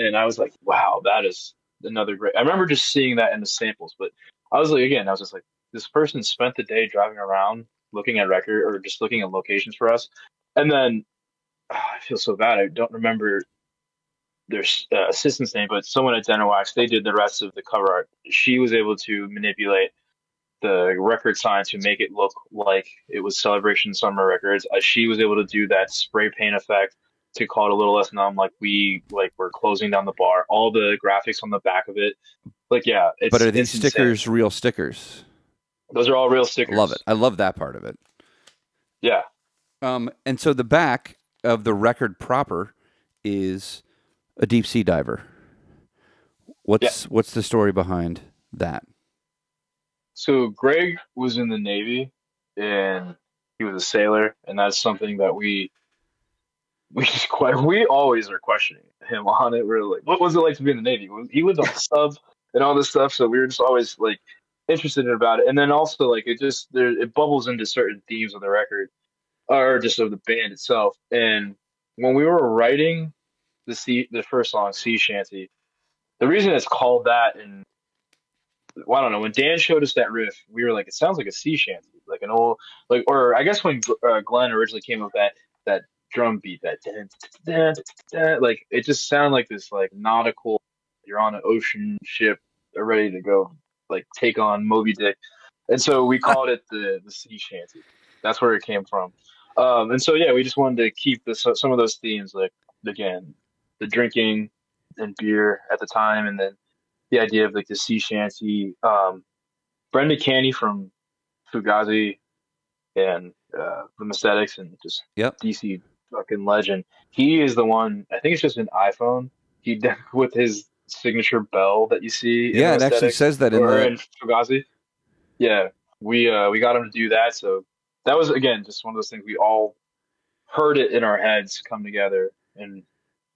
C: and I was like, "Wow, that is another great." I remember just seeing that in the samples, but I was like, again, I was just like, this person spent the day driving around looking at record or just looking at locations for us, and then I feel so bad. I don't remember their assistant's name, but someone at Denowax, they did the rest of the cover art. She was able to manipulate the record sign to make it look like it was Celebration Summer Records. She was able to do that spray paint effect to call it a little less numb, like we're closing down the bar. All the graphics on the back of it, like yeah,
A: But are these
C: it's insane.
A: stickers real stickers?
C: Those are all real stickers.
A: Love it. I love that part of it.
C: Yeah.
A: And so the back of the record proper is a deep sea diver. What's the story behind that?
C: So Greg was in the Navy and he was a sailor, and that's something that we always are questioning him on it. We're like, what was it like to be in the Navy? He was on the sub and all this stuff, so we were just always like interested in about it. And then also like it bubbles into certain themes of the record or just of the band itself. And when we were writing the first song, Sea Shanty, the reason it's called that, and well, I don't know, when Dan showed us that riff, we were like, it sounds like a sea shanty, like an old, like, or I guess when Glenn originally came up with that drum beat, that dun, dun, dun, dun, like it just sounded like this like nautical, you're on an ocean ship, ready to go like take on Moby Dick, and so we called it the sea shanty. That's where it came from. And so yeah, we just wanted to keep some of those themes, like again, the drinking and beer at the time, and then the idea of like the sea shanty. Brenda Canny from Fugazi and the Aesthetics and just DC fucking legend. He is the one. I think it's just an iPhone. He with his signature bell that you see.
A: Yeah, it actually says that in
C: Fugazi. Yeah, we got him to do that. So that was again just one of those things we all heard it in our heads come together, and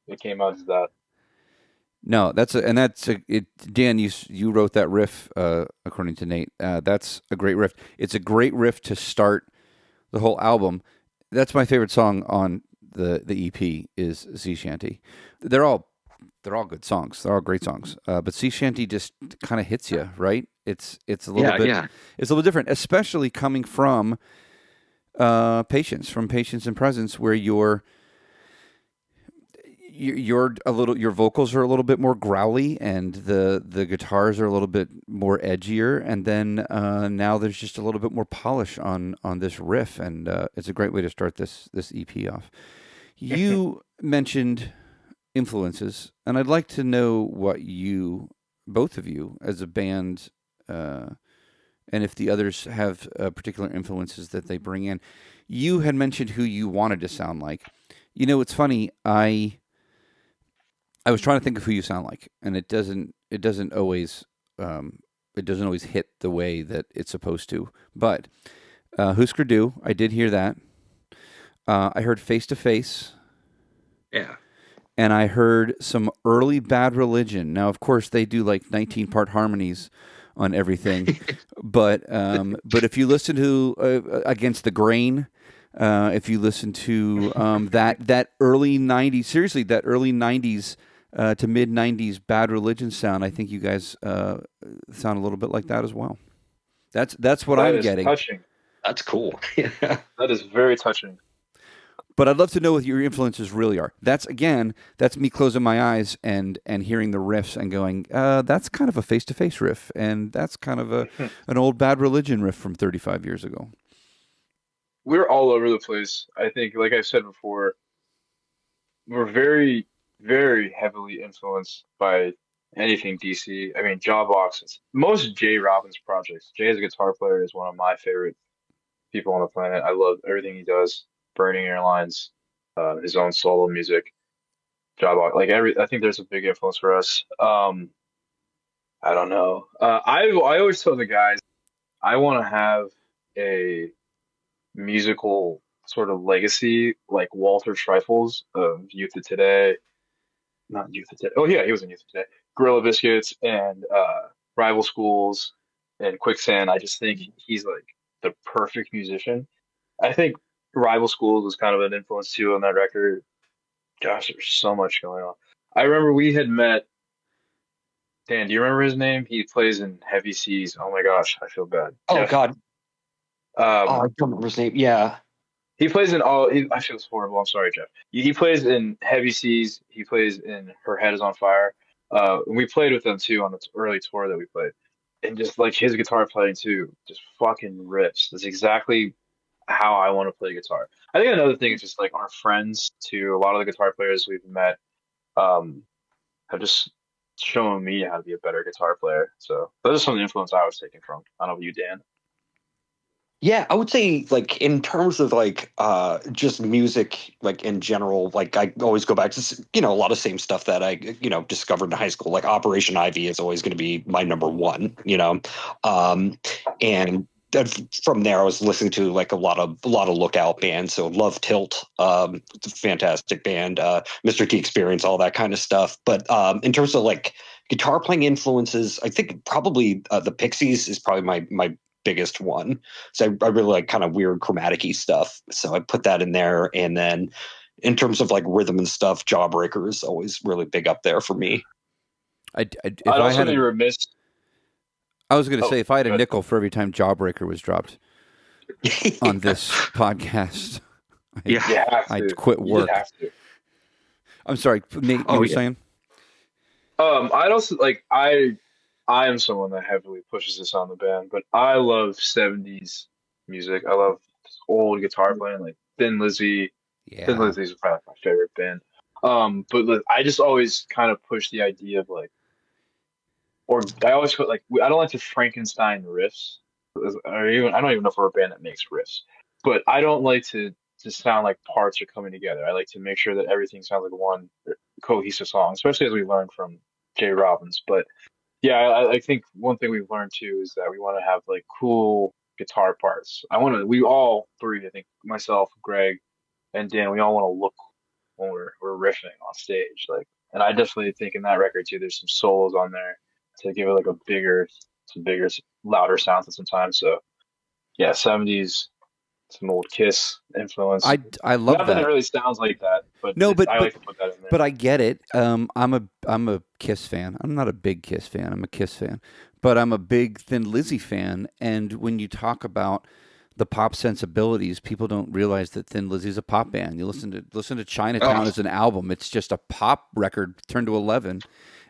C: it came out as that.
A: No, Dan, you wrote that riff, according to Nate. That's a great riff. It's a great riff to start the whole album. That's my favorite song on the EP is Sea Shanty. They're all They're all good songs. They're all great songs. But Sea Shanty just kind of hits you, right? It's a little bit it's a little different, especially coming from Patience and Presence, where you're a little, your vocals are a little bit more growly, and the guitars are a little bit more edgier, and then now there's just a little bit more polish on this riff, and it's a great way to start this EP off. You mentioned influences, and I'd like to know what both of you as a band, and if the others have particular influences that they bring in. You had mentioned who you wanted to sound like. You know, it's funny. I was trying to think of who you sound like, and it doesn't always hit the way that it's supposed to. But Husker Du, I did hear that. I heard Face to Face.
D: Yeah.
A: And I heard some early Bad Religion. Now, of course, they do like 19-part harmonies on everything, but if you listen to Against the Grain, if you listen to that early '90s, seriously, that early '90s to mid '90s Bad Religion sound, I think you guys sound a little bit like that as well. That's what I'm getting.
C: Touching.
D: That's cool.
C: That is very touching.
A: But I'd love to know what your influences really are. That's me closing my eyes and hearing the riffs and going, that's kind of a Face to Face riff, and that's kind of an old Bad Religion riff from 35 years ago.
C: We're all over the place. I think, like I've said before, we're very, very heavily influenced by anything DC. I mean, Jawbox, most Jay Robbins projects. Jay as a guitar player is one of my favorite people on the planet. I love everything he does. Burning Airlines, his own solo music, Jawbox, I think there's a big influence for us. I don't know. I always tell the guys I want to have a musical sort of legacy like Walter Schreifels of Youth of Today. Not Youth of Today. Oh yeah, he was in Youth of Today. Gorilla Biscuits and Rival Schools and Quicksand. I just think he's like the perfect musician. I think Rival Schools was kind of an influence too on that record. Gosh, there's so much going on. I remember we had met. Dan, do you remember his name? He plays in Heavy Seas. Oh my gosh, I feel bad.
D: Oh
C: Jeff.
D: God. I don't remember his name. Yeah.
C: He plays in all. I feel horrible. I'm sorry, Jeff. He plays in Heavy Seas. He plays in Her Head Is on Fire. We played with them too on the early tour that we played, and just like his guitar playing too, just fucking rips. That's exactly how I want to play guitar. I think another thing is just like our friends too. A lot of the guitar players we've met have just shown me how to be a better guitar player. So those are some of the influence I was taking from. I don't know about you, Dan.
D: Yeah, I would say like in terms of like just music, like in general, like I always go back to a lot of same stuff that I discovered in high school. Like Operation Ivy is always going to be my number one, and from there I was listening to like a lot of Lookout bands. So Love Tilt, it's a fantastic band, Mr. T Experience, all that kind of stuff. But in terms of like guitar playing influences, I think probably the Pixies is probably my biggest one. So I really like kind of weird chromatic-y stuff. So I put that in there. And then in terms of like rhythm and stuff, Jawbreaker is always really big up there for me.
C: I'd also be remiss.
A: I was going to say, if I had a nickel for every time Jawbreaker was dropped on this podcast, I'd quit work.
C: You have to.
A: I'm sorry, Nate, you were saying?
C: I'd also like I am someone that heavily pushes this on the band, but I love 70s music. I love old guitar playing, like Thin Lizzy.
A: Yeah.
C: Thin Lizzy's probably my favorite band. But like, I just always kind of push the idea of like, or I always put like, I don't like to Frankenstein riffs. I don't even know if we're a band that makes riffs, but I don't like to sound like parts are coming together. I like to make sure that everything sounds like one cohesive song, especially as we learned from Jay Robbins. But yeah, I think one thing we've learned too is that we want to have like cool guitar parts. We all three, I think myself, Greg, and Dan, we all want to look cool when we're riffing on stage. Like, and I definitely think in that record too, there's some solos on there to give it like some bigger, louder sounds at some time. So yeah, 70s some old Kiss influence.
A: I love
C: Not that it
A: that.
C: really sounds like that, but
A: No,
C: I like to put that in there.
A: but I get it. I'm a Kiss fan. I'm not a big Kiss fan. I'm a Kiss fan, but I'm a big Thin Lizzy fan. And when you talk about the pop sensibilities, people don't realize that Thin Lizzy's a pop band. You listen to Chinatown
D: Oh,
A: as an album. It's just a pop record turned to 11,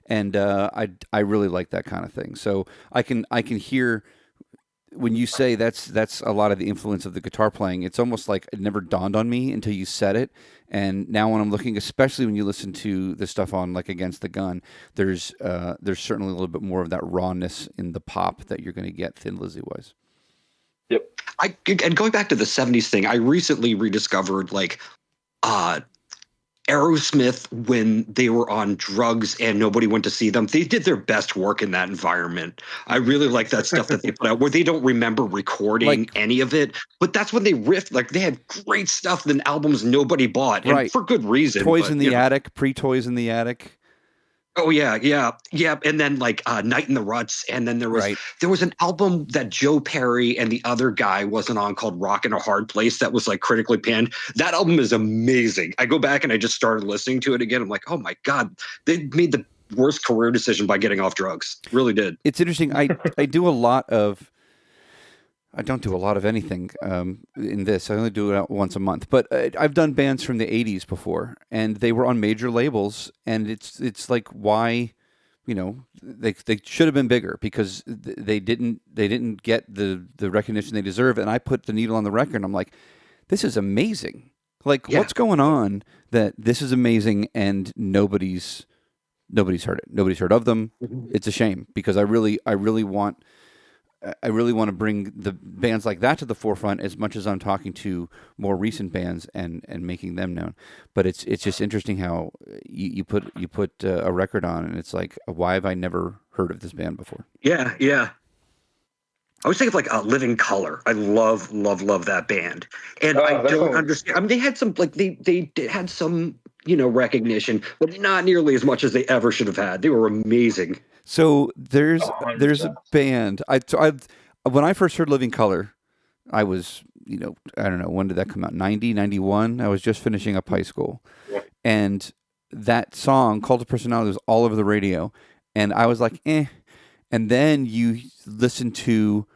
A: and I really like that kind of thing. So I can hear when you say that's a lot of the influence of the guitar playing. It's almost like it never dawned on me until you said it. And now when I'm looking, especially when you listen to the stuff on like Against the Gun, there's certainly a little bit more of that rawness in the pop that you're going to get Thin Lizzy wise.
C: Yep.
D: and going back to the '70s thing, I recently rediscovered like uh, Aerosmith when they were on drugs and nobody went to see them. They did their best work in that environment. I really like that stuff that they put out where they don't remember recording
A: Like
D: any of it, but that's when they riffed. Like they had great stuff than albums nobody bought, and
A: right,
D: for good reason.
A: Toys
D: But
A: in the Attic, pre-Toys in the Attic.
D: oh yeah, and then like Night in the Ruts, and then
A: Right.
D: there was an album that Joe Perry and the other guy wasn't on called Rock in a Hard Place that was like critically panned. That album is amazing. I go back and I just started listening to it again. I'm like, oh my god, they made the worst career decision by getting off drugs. Really did.
A: It's interesting. I do a lot of. I don't do a lot of anything in this. I only do it out once a month. But I've done bands from the '80s before, and they were on major labels. And it's like why, they should have been bigger because they didn't get the recognition they deserve. And I put the needle on the record. And I'm like, this is amazing. Like
D: Yeah.
A: what's going on that this is amazing and nobody's heard it. Nobody's heard of them. It's a shame because I really want to bring the bands like that to the forefront as much as I'm talking to more recent bands and making them known. But it's just interesting how you put a record on and it's like, why have I never heard of this band before?
D: Yeah. I was thinking of like Living Color. I love that band, and I
C: That's
D: don't
C: all.
D: understand. I mean, they had some like they had some recognition, but not nearly as much as they ever should have had. They were amazing.
A: So there's
C: 100%.
A: a band. When I first heard Living Color, I was I don't know, when did that come out? 90, 91. I was just finishing up high school,
C: Yeah.
A: and that song Cult of Personality was all over the radio, and I was like, eh. And then you listen to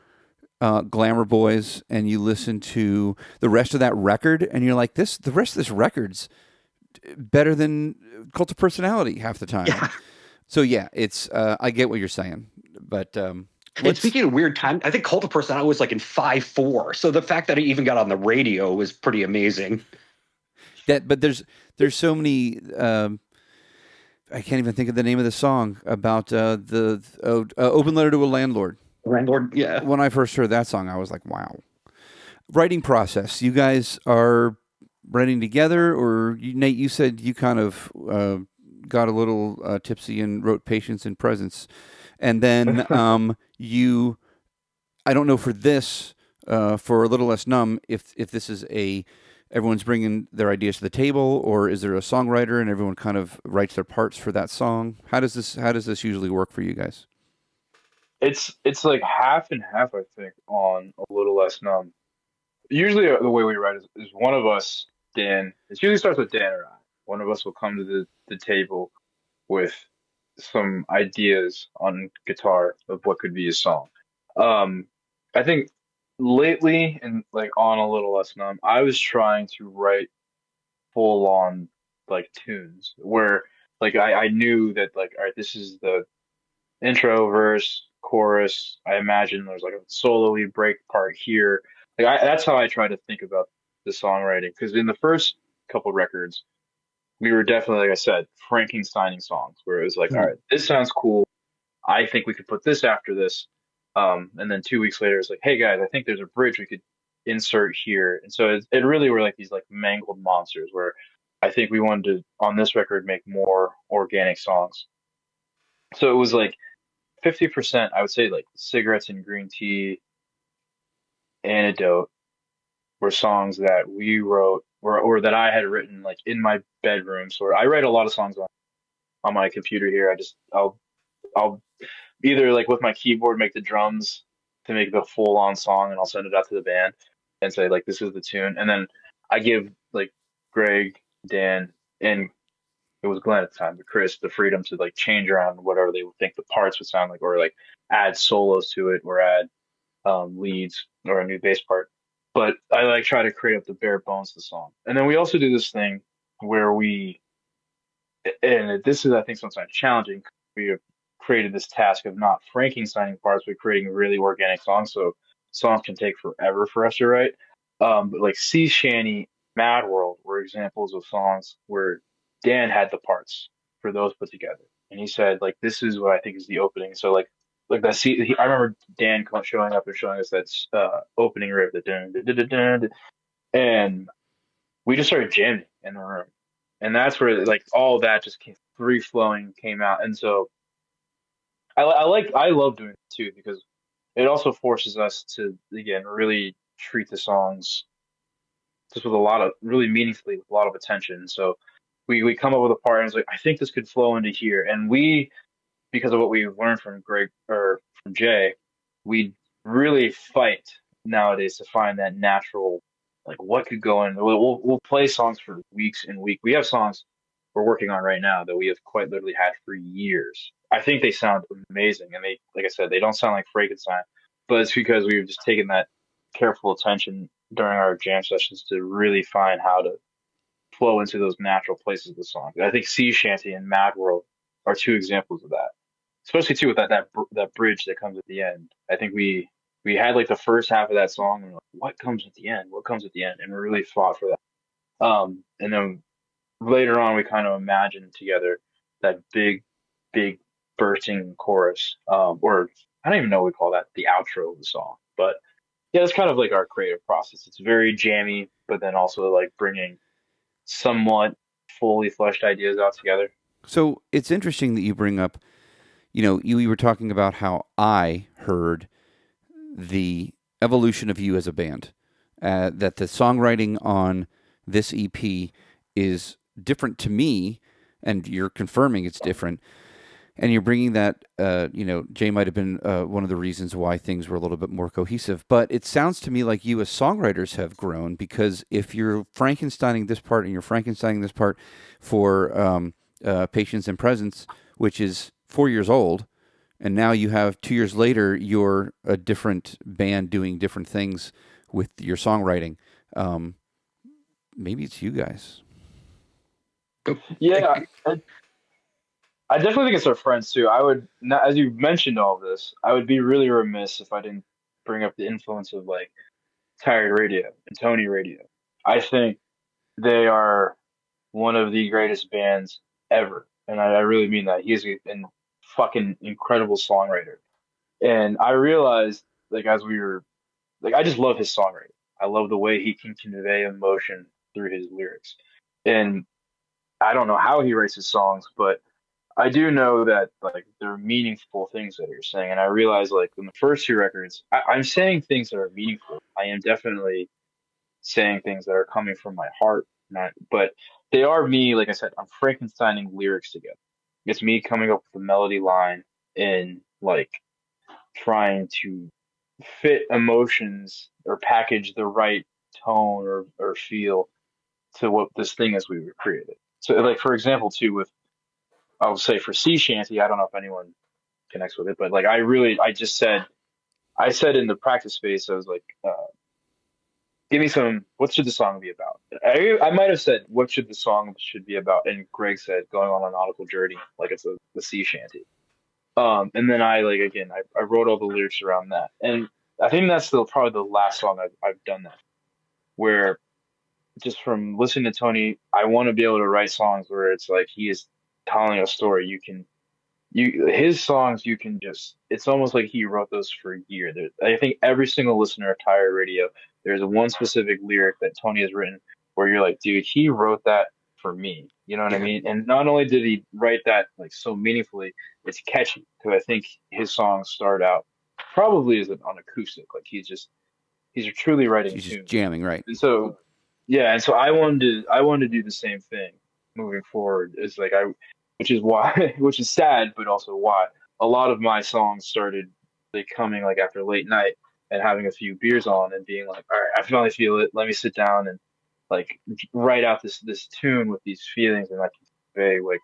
A: Glamour Boys, and you listen to the rest of that record, and you're like, the rest of this record's better than Cult of Personality half the time.
D: Yeah.
A: So yeah, it's I get what you're saying, but
D: And
A: let's
D: speaking of weird time, I think Cult of Personality was like in 5/4. So the fact that it even got on the radio was pretty amazing.
A: but there's so many. I can't even think of the name of the song about the Open Letter to a Landlord.
D: Landlord, yeah.
A: When I first heard that song, I was like, wow. Writing process. You guys are writing together, or Nate? You said you kind of got a little tipsy and wrote Patience and Presence, and then you. I don't know for this, for A Little Less Numb, if this is everyone's bringing their ideas to the table, or is there a songwriter and everyone kind of writes their parts for that song? How does this usually work for you guys?
C: It's like half and half, I think, on A Little Less Numb. Usually, the way we write is one of us, Dan. It usually starts with Dan or I. One of us will come to the table with some ideas on guitar of what could be a song. I think lately, and like on A Little Less Numb, I was trying to write full on like tunes where like I knew that like, all right, this is the intro, verse, chorus. I imagine there's like a solo-y break part here. That's how I try to think about the songwriting. Because in the first couple records, we were definitely, like I said, Frankensteining songs where it was like, all right, this sounds cool. I think we could put this after this. And then 2 weeks later, it's like, hey guys, I think there's a bridge we could insert here. And so it really were like these like mangled monsters where I think we wanted to, on this record, make more organic songs. So it was like 50%, I would say, like Cigarettes and Green Tea, Antidote were songs that we wrote or that I had written like in my bedroom. So I write a lot of songs on my computer here. I'll either like with my keyboard make the drums to make the full on song and I'll send it out to the band. and say like this is the tune, and then I give like Greg, Dan, and it was Glenn at the time, but Chris, the freedom to like change around whatever they would think the parts would sound like, or like add solos to it, or add leads or a new bass part. But I like try to create up the bare bones of the song. And then we also do this thing where and this is I think sometimes challenging. We have created this task of not Frankensteining parts, but creating really organic songs. So songs can take forever for us to write. But like Sea Shanty, Mad World were examples of songs where Dan had the parts for those put together, and he said like this is what I think is the opening. So like that. I remember Dan showing up and showing us that opening riff, the dun, dun, dun, dun, dun, dun, and we just started jamming in the room, and that's where like all that just came free flowing came out. And so I love doing it too because it also forces us to again really treat the songs just with a lot of really meaningfully with a lot of attention. So we come up with a part and it's like I think this could flow into here, and we because of what we've learned from Greg or from Jay, we really fight nowadays to find that natural, like what could go in. We'll play songs for weeks and weeks. We have songs we're working on right now that we have quite literally had for years. I think they sound amazing, and they, like I said, they don't sound like Frankenstein, but it's because we've just taken that careful attention during our jam sessions to really find how to flow into those natural places of the song. I think Sea Shanty and Mad World are two examples of that, especially too with that bridge that comes at the end. I think we had like the first half of that song and we're like, what comes at the end? What comes at the end? And we really fought for that. And then later on, we kind of imagined together that big bursting chorus, or I don't even know what we call that, the outro of the song. But yeah, it's kind of like our creative process. It's very jammy, but then also like bringing somewhat fully fleshed ideas out together.
A: So it's interesting that you bring up, you were talking about how I heard the evolution of you as a band, that the songwriting on this EP is different to me, and you're confirming it's different. And you're bringing that, Jay might have been one of the reasons why things were a little bit more cohesive. But it sounds to me like you as songwriters have grown, because if you're Frankensteining this part and you're Frankensteining this part for Patience and Presence, which is 4 years old, and now you have 2 years later, you're a different band doing different things with your songwriting. Maybe it's you guys.
C: Yeah, I definitely think it's our friends too. I would, as you mentioned all of this, I would be really remiss if I didn't bring up the influence of like Tired Radio and Tony Radio. I think they are one of the greatest bands ever, and I really mean that. He's a fucking incredible songwriter, and I realized like as we were like I just love his songwriting. I love the way he can convey emotion through his lyrics, and I don't know how he writes his songs, but I do know that like there are meaningful things that you're saying, and I realize like in the first two records, I'm saying things that are meaningful. I am definitely saying things that are coming from my heart, but they are me. Like I said, I'm Frankensteining lyrics together. It's me coming up with a melody line and like trying to fit emotions or package the right tone or feel to what this thing is we created. So like for example, too with I'll say for Sea Shanty, I don't know if anyone connects with it, but like I said in the practice space, I was like, give me what should the song be about? I might have said, what should the song should be about? And Greg said, going on a nautical journey, like it's the Sea Shanty. And then I wrote all the lyrics around that. And I think that's still probably the last song I've done that, where just from listening to Tony, I want to be able to write songs where it's like he is telling a story. His songs, it's almost like he wrote those for a year. I think every single listener of Tire Radio, there's one specific lyric that Tony has written where you're like, dude, he wrote that for me. You know what I mean? And not only did he write that like so meaningfully, it's catchy, because I think his songs start out probably as on acoustic. Like he's truly writing
A: He's
C: tunes.
A: just jamming, right?
C: And so, yeah, and so I wanted to do the same thing moving forward. It's like which is sad, but also why a lot of my songs started like coming like after late night, and having a few beers on and being like, all right, I finally feel it. Let me sit down and like write out this tune with these feelings and I can convey like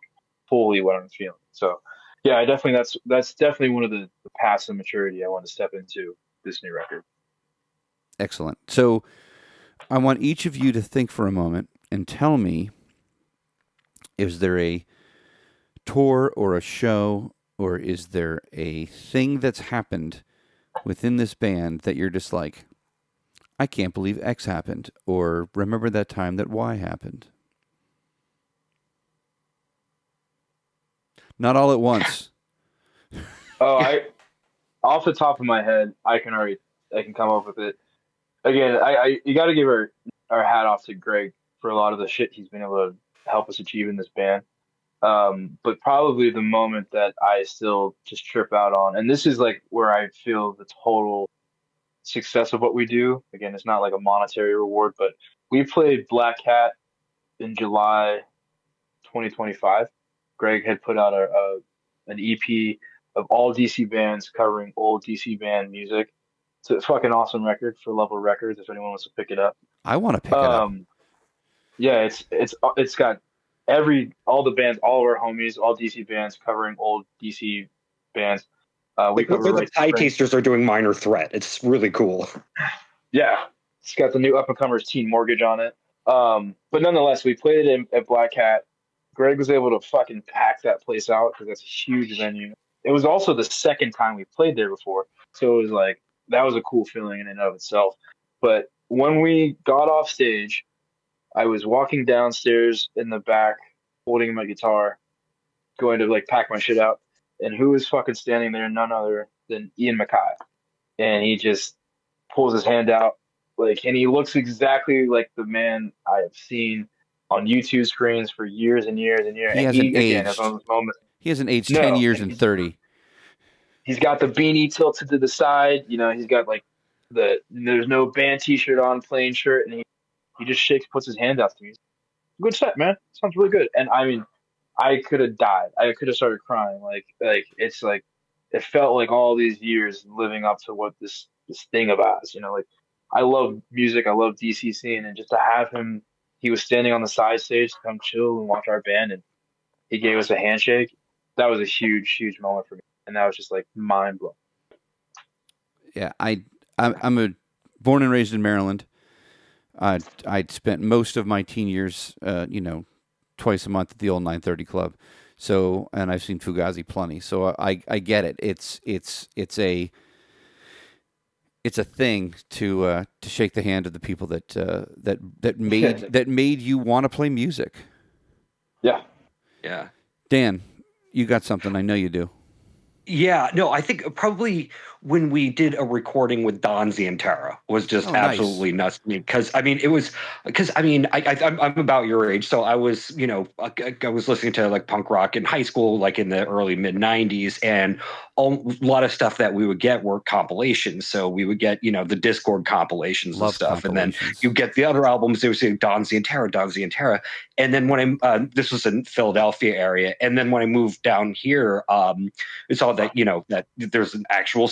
C: fully what I'm feeling. So yeah, I definitely that's definitely one of the paths of maturity I want to step into this new record.
A: Excellent. So I want each of you to think for a moment and tell me, is there a tour or a show, or is there a thing that's happened within this band that you're just like, I can't believe X happened, or remember that time that Y happened? Not all at once.
C: Oh, I off the top of my head, I can come up with it. Again, I you got to give our hat off to Greg for a lot of the shit he's been able to help us achieve in this band. But probably the moment that I still just trip out on, and this is like where I feel the total success of what we do. Again, it's not like a monetary reward, but we played Black Cat in July 2025. Greg had put out an EP of all DC bands covering old DC band music. It's a fucking awesome record for Level Records if anyone wants to pick it up.
A: I want to pick it up.
C: Yeah, it's got all the bands, all of our homies, all DC bands covering old DC bands. We cover
D: the Pie Tasters are doing Minor Threat. It's really cool.
C: Yeah, it's got the new up and comers Teen Mortgage on it. But nonetheless, we played it at Black Hat. Greg was able to fucking pack that place out because that's a huge venue. It was also the second time we played there before, so it was like that was a cool feeling in and of itself. But when we got off stage, I was walking downstairs in the back, holding my guitar, going to like pack my shit out, and who was fucking standing there? None other than Ian Mackay, and he just pulls his hand out, like, and he looks exactly like the man I have seen on YouTube screens for years and years and years.
A: He
C: and
A: hasn't
C: again,
A: aged.
C: it's one of those moments.
A: He hasn't aged
C: No,
A: 10 years and 30.
C: He's got the beanie tilted to the side. You know, he's got like there's no band T-shirt on, plain shirt, and he just shakes, puts his hand out to me. Good set, man. Sounds really good. And I mean, I could have died. I could have started crying. Like it's like it felt like all these years living up to what this thing of ours. You know, like I love music. I love DC scene, and just to have him, he was standing on the side stage to come chill and watch our band, and he gave us a handshake. That was a huge, huge moment for me, and that was just like mind blowing.
A: Yeah, I'm born and raised in Maryland. I'd spent most of my teen years, twice a month at the old 930 Club. So, and I've seen Fugazi plenty. So I get it. It's a thing to shake the hand of the people that made you want to play music.
C: Yeah.
D: Yeah.
A: Dan, you got something. I know you do.
D: Yeah, no, I think probably when we did a recording with Don Zientara was just absolutely nuts to me because I'm about your age, so I was I was listening to like punk rock in high school, like in the early mid '90s, and a lot of stuff that we would get were compilations. So we would get the Discord compilations and stuff, and then you get the other albums. They would say Don Zientara, and then when this was in Philadelphia area, and then when I moved down here, it's all that that there's an actual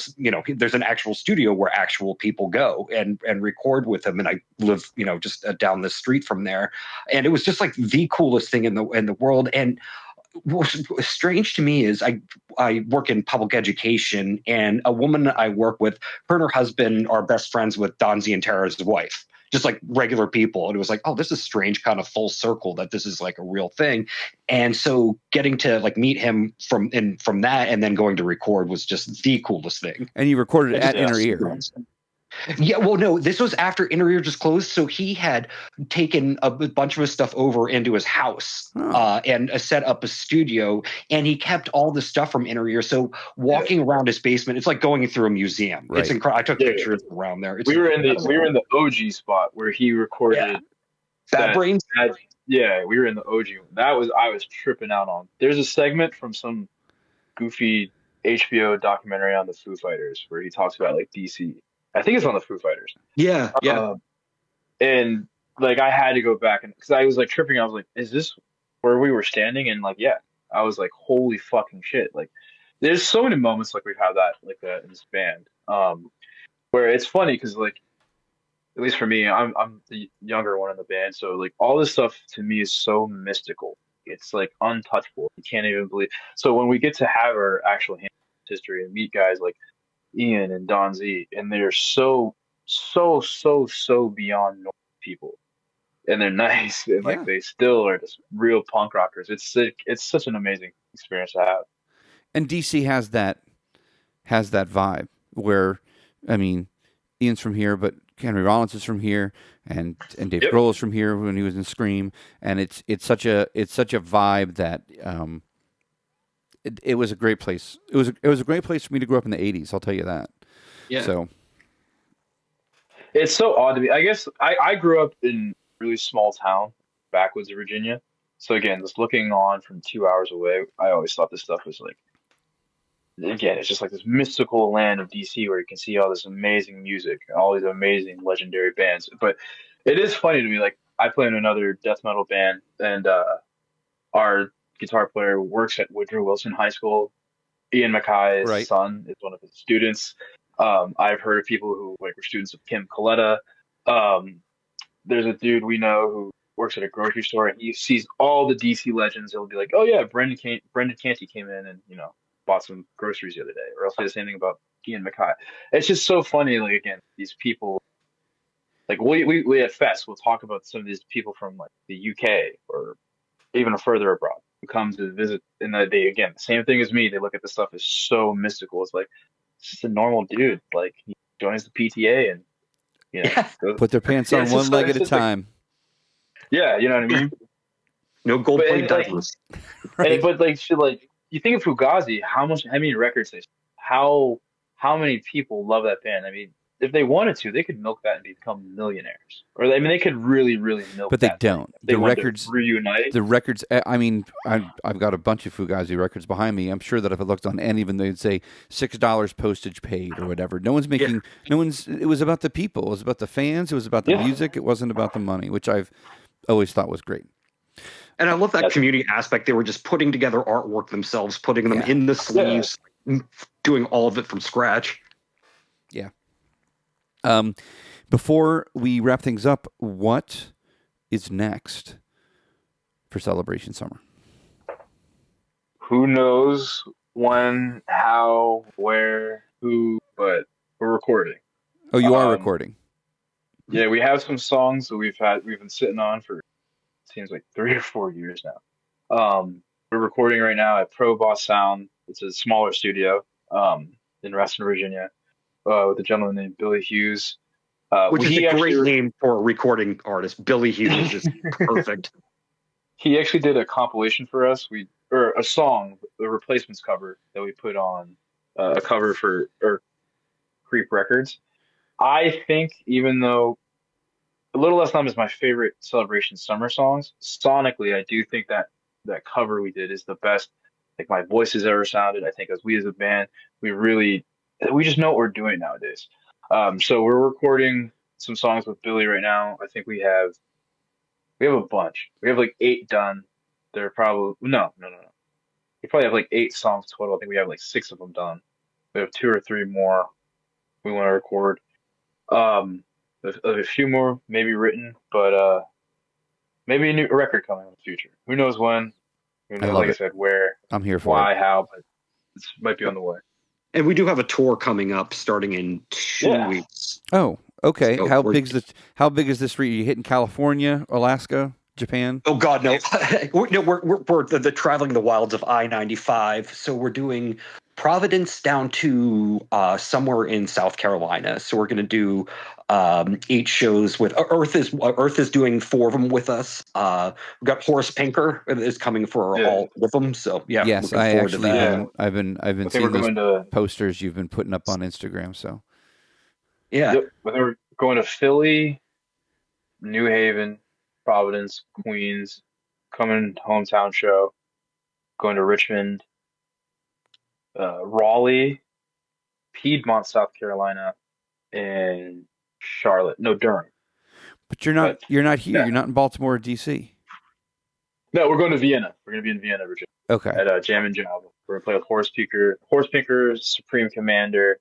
D: studio where actual people go and record with them, and I live just down the street from there, and it was just like the coolest thing in the world. And what's strange to me is I work in public education, and a woman I work with, her and her husband are best friends with Don Zientara's wife. Just like regular people. And it was like, oh, this is strange, kind of full circle that this is like a real thing. And so getting to like meet him from that and then going to record was just the coolest thing.
A: And you recorded it at Inner Ear.
D: Yeah, well, no, this was after Inner Ear just closed, so he had taken a bunch of his stuff over into his house and set up a studio, and he kept all the stuff from Inner Ear. So walking around his basement, it's like going through a museum.
A: Right.
D: It's incredible. I took pictures around there.
C: We were in the OG spot where he recorded
D: Bad Brains.
C: Yeah, we were in the OG. I was tripping out on. There's a segment from some goofy HBO documentary on the Foo Fighters where he talks about like DC. I think it's on the Foo Fighters.
D: Yeah.
C: And like I had to go back because I was like tripping. I was like, "Is this where we were standing?" And like, yeah, I was like, "Holy fucking shit!" Like, there's so many moments like we've had that in this band. where it's funny because like at least for me, I'm the younger one in the band, so like all this stuff to me is so mystical. It's like untouchable. You can't even believe. So when we get to have our actual history and meet guys like Ian and Don Z, and they're so beyond normal people, and they're nice, and like
A: Yeah.
C: they still are just real punk rockers. It's sick. It's such an amazing experience to have.
A: And DC has that vibe where, I mean, Ian's from here, but Henry Rollins is from here, and Dave
C: Yep.
A: Grohl is from here when he was in Scream, and it's such a vibe that it was a great place. It was a great place for me to grow up in the '80s. I'll tell you that.
D: Yeah.
A: So
C: It's so odd to me. I guess I grew up in a really small town, backwoods of Virginia. So again, just looking on from 2 hours away, I always thought this stuff was like, again, it's just like this mystical land of DC where you can see all this amazing music, all these amazing legendary bands. But it is funny to me, like I play in another death metal band, and our guitar player works at Woodrow Wilson High School. Ian Mackay's
A: right,
C: son is one of his students. I've heard of people who like were students of Kim Coletta. Um, there's a dude we know who works at a grocery store, and he sees all the DC legends. He'll be like, "Oh yeah, Brendan Canty came in and bought some groceries the other day," or else say the same thing about Ian Mackay. It's just so funny. Like again, these people. Like we at Fest, we'll talk about some of these people from like the UK or even further abroad who come to visit, and they again, same thing as me. They look at this stuff as so mystical. It's like it's just a normal dude. Like he joins the PTA and
D: Yeah.
C: goes,
A: put their pants on
C: it's
A: one
C: just
A: leg
C: it's
A: at a
C: just like,
A: time.
C: yeah, you know what I mean.
D: No gold
C: But
D: plated
C: like,
D: diapers.
C: but like, you think of Fugazi, how many records they, how many people love that band? I mean, if they wanted to, they could milk that and become millionaires. Or I mean, they could really milk
A: But they
C: that thing.
A: don't.
C: If they
A: The
C: wanted to
A: records,
C: reunite.
A: the records. I mean, I've got a bunch of Fugazi records behind me. I'm sure that if I looked on any of them, they'd say $6 postage paid or whatever. No one's making. No one's. It was about the people. It was about the fans. It was about the
C: Yeah.
A: music. It wasn't about the money, which I've always thought was great.
D: And I love that
C: That's-
D: community aspect. They were just putting together artwork themselves, putting them
A: Yeah.
D: in the sleeves, doing all of it from scratch.
A: Yeah. Before we wrap things up, what is next for Celebration Summer?
C: Who knows when, how, where, who, but we're recording.
A: Oh, you are
C: Um,
A: recording.
C: Yeah, we have some songs that we've been sitting on for seems like 3 or 4 years now. We're recording right now at Pro Boss Sound. It's a smaller studio in Reston, Virginia, with a gentleman named Billy Hughes.
D: Which is
C: he
D: a great
C: actually
D: name for a recording artist. Billy Hughes is perfect.
C: he actually did a compilation for us. Or a song, the Replacements cover that we put on a cover for Creep Records. I think even though A Little Less Numb is my favorite Celebration Summer songs, sonically I do think that cover we did is the best like my voice has ever sounded. I think as a band, we just know what we're doing nowadays. So we're recording some songs with Billy right now. I think we have a bunch. We have like 8 done. They're probably no. We probably have like 8 songs total. I think we have like 6 of them done. We have 2 or 3 more we want to record. A few more maybe written, but maybe a new record coming in the future. Who knows when? Who knows,
A: love
C: like I
A: it.
C: said, where,
A: I'm here for
C: why,
A: it.
C: how, but it might be on the way.
D: And we do have a tour coming up starting in 2
C: Yeah.
D: weeks.
A: Oh, okay.
D: So
A: How
D: we're-
A: big is this? How big is this? Are you hitting California, Alaska, Japan?
D: Oh God, no! We're the traveling the wilds of I-95. So we're doing Providence down to somewhere in South Carolina. So we're going to do 8 shows with Earth is doing 4 of them with us. We've got Horace Pinker is coming for
C: Yeah.
D: all with them. So yeah,
A: Yes,
D: looking
A: I
D: forward to
A: actually.
D: that.
C: Yeah.
A: I've been
C: I think
A: seeing
C: we're
A: those
C: going to
A: posters you've been putting up on Instagram. So
D: Yeah.
C: yep, I think we're going to Philly, New Haven, Providence, Queens, coming hometown show, going to Richmond, Raleigh, Piedmont, South Carolina, and Charlotte. No, Durham.
A: but you're not.
C: But-
A: You're not here.
C: yeah.
A: You're not in Baltimore or DC.
C: No, we're going to Vienna. We're going to be in Vienna, Virginia,
A: Okay.
C: at Jam and Java. We're going to play with Horse Pinker, Supreme Commander,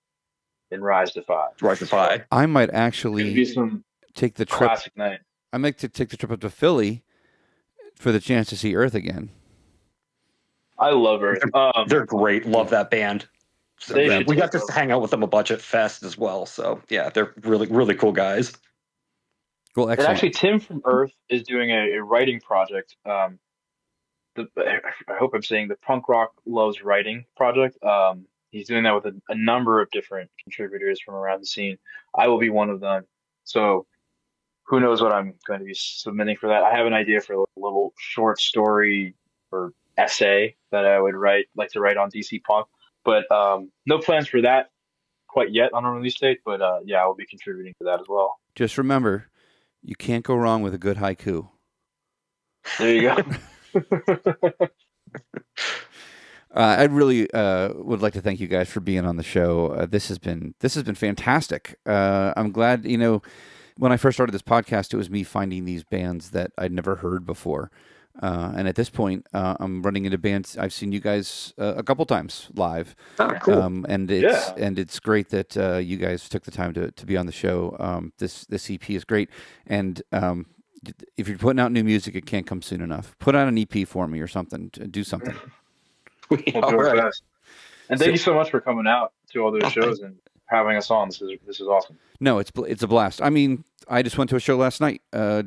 C: in Rise to Five.
D: Rise to Five.
A: I might
C: It's gonna be
A: actually
C: some
A: take the trip.
C: classic night.
A: I might take the trip up to Philly for the chance to see Earth again.
C: I love Earth.
D: They're great. Love that band. So
C: They
D: yeah,
C: should
D: we got
C: take
D: to
C: over.
D: hang out with them a bunch at Fest as well. So yeah, they're really, really cool guys.
A: Well,
C: And
A: excellent.
C: actually, Tim from Earth is doing a writing project. I hope I'm saying the Punk Rock Loves Writing project. He's doing that with a number of different contributors from around the scene. I will be one of them. So who knows what I'm going to be submitting for that? I have an idea for a little short story or essay that I would like to write on DC Punk, but no plans for that quite yet on a release date. But yeah, I will be contributing to that as well.
A: Just remember, you can't go wrong with a good haiku.
C: There you go.
A: I really would like to thank you guys for being on the show. This has been fantastic. I'm glad, when I first started this podcast, it was me finding these bands that I'd never heard before. And at this point, I'm running into bands I've seen you guys a couple times live.
D: Oh, cool.
A: And it's great that you guys took the time to be on the show. This EP is great, and if you're putting out new music, it can't come soon enough. Put out an EP for me or something. Do something.
C: We'll do our best. And thank you so much for coming out to all those shows and having us on. This is awesome.
A: No, it's a blast. I mean, I just went to a show last night. For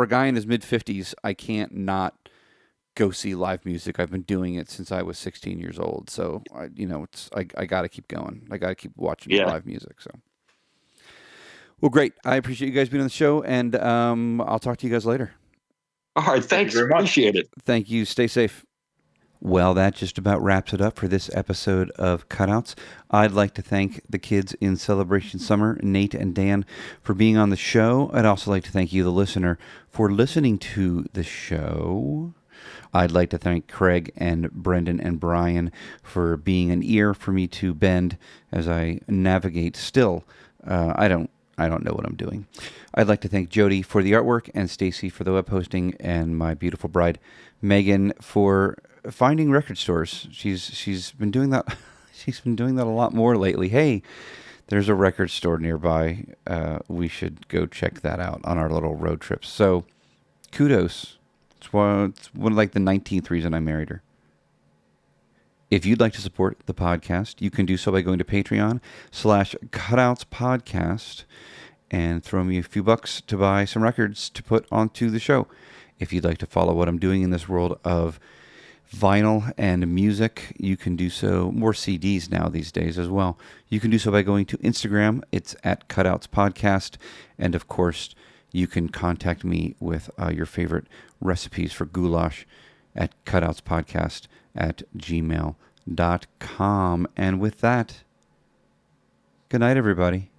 A: a guy in his mid-50s, I can't not go see live music. I've been doing it since I was 16 years old. So, I got to keep going. I got to keep watching live music. So, well, great. I appreciate you guys being on the show, and I'll talk to you guys later.
D: All right, thanks.
C: very much.
D: Appreciate it.
A: Thank you. Stay safe. Well, that just about wraps it up for this episode of Cutouts. I'd like to thank the kids in Celebration Summer, Nate and Dan, for being on the show. I'd also like to thank you, the listener, for listening to the show. I'd like to thank Craig and Brendan and Brian for being an ear for me to bend as I navigate still. I don't know what I'm doing. I'd like to thank Jody for the artwork and Stacy for the web hosting and my beautiful bride, Megan, for finding record stores. She's been doing that. She's been doing that a lot more lately. Hey, there's a record store nearby. We should go check that out on our little road trips. So, kudos. It's one of like the 19th reason I married her. If you'd like to support the podcast, you can do so by going to Patreon/cutoutspodcast and throw me a few bucks to buy some records to put onto the show. If you'd like to follow what I'm doing in this world of vinyl and music, you can do so. More CDs now these days as well. You can do so by going to Instagram. It's at cutoutspodcast. And of course, you can contact me with your favorite recipes for goulash at cutoutspodcast@gmail.com. And with that, good night, everybody.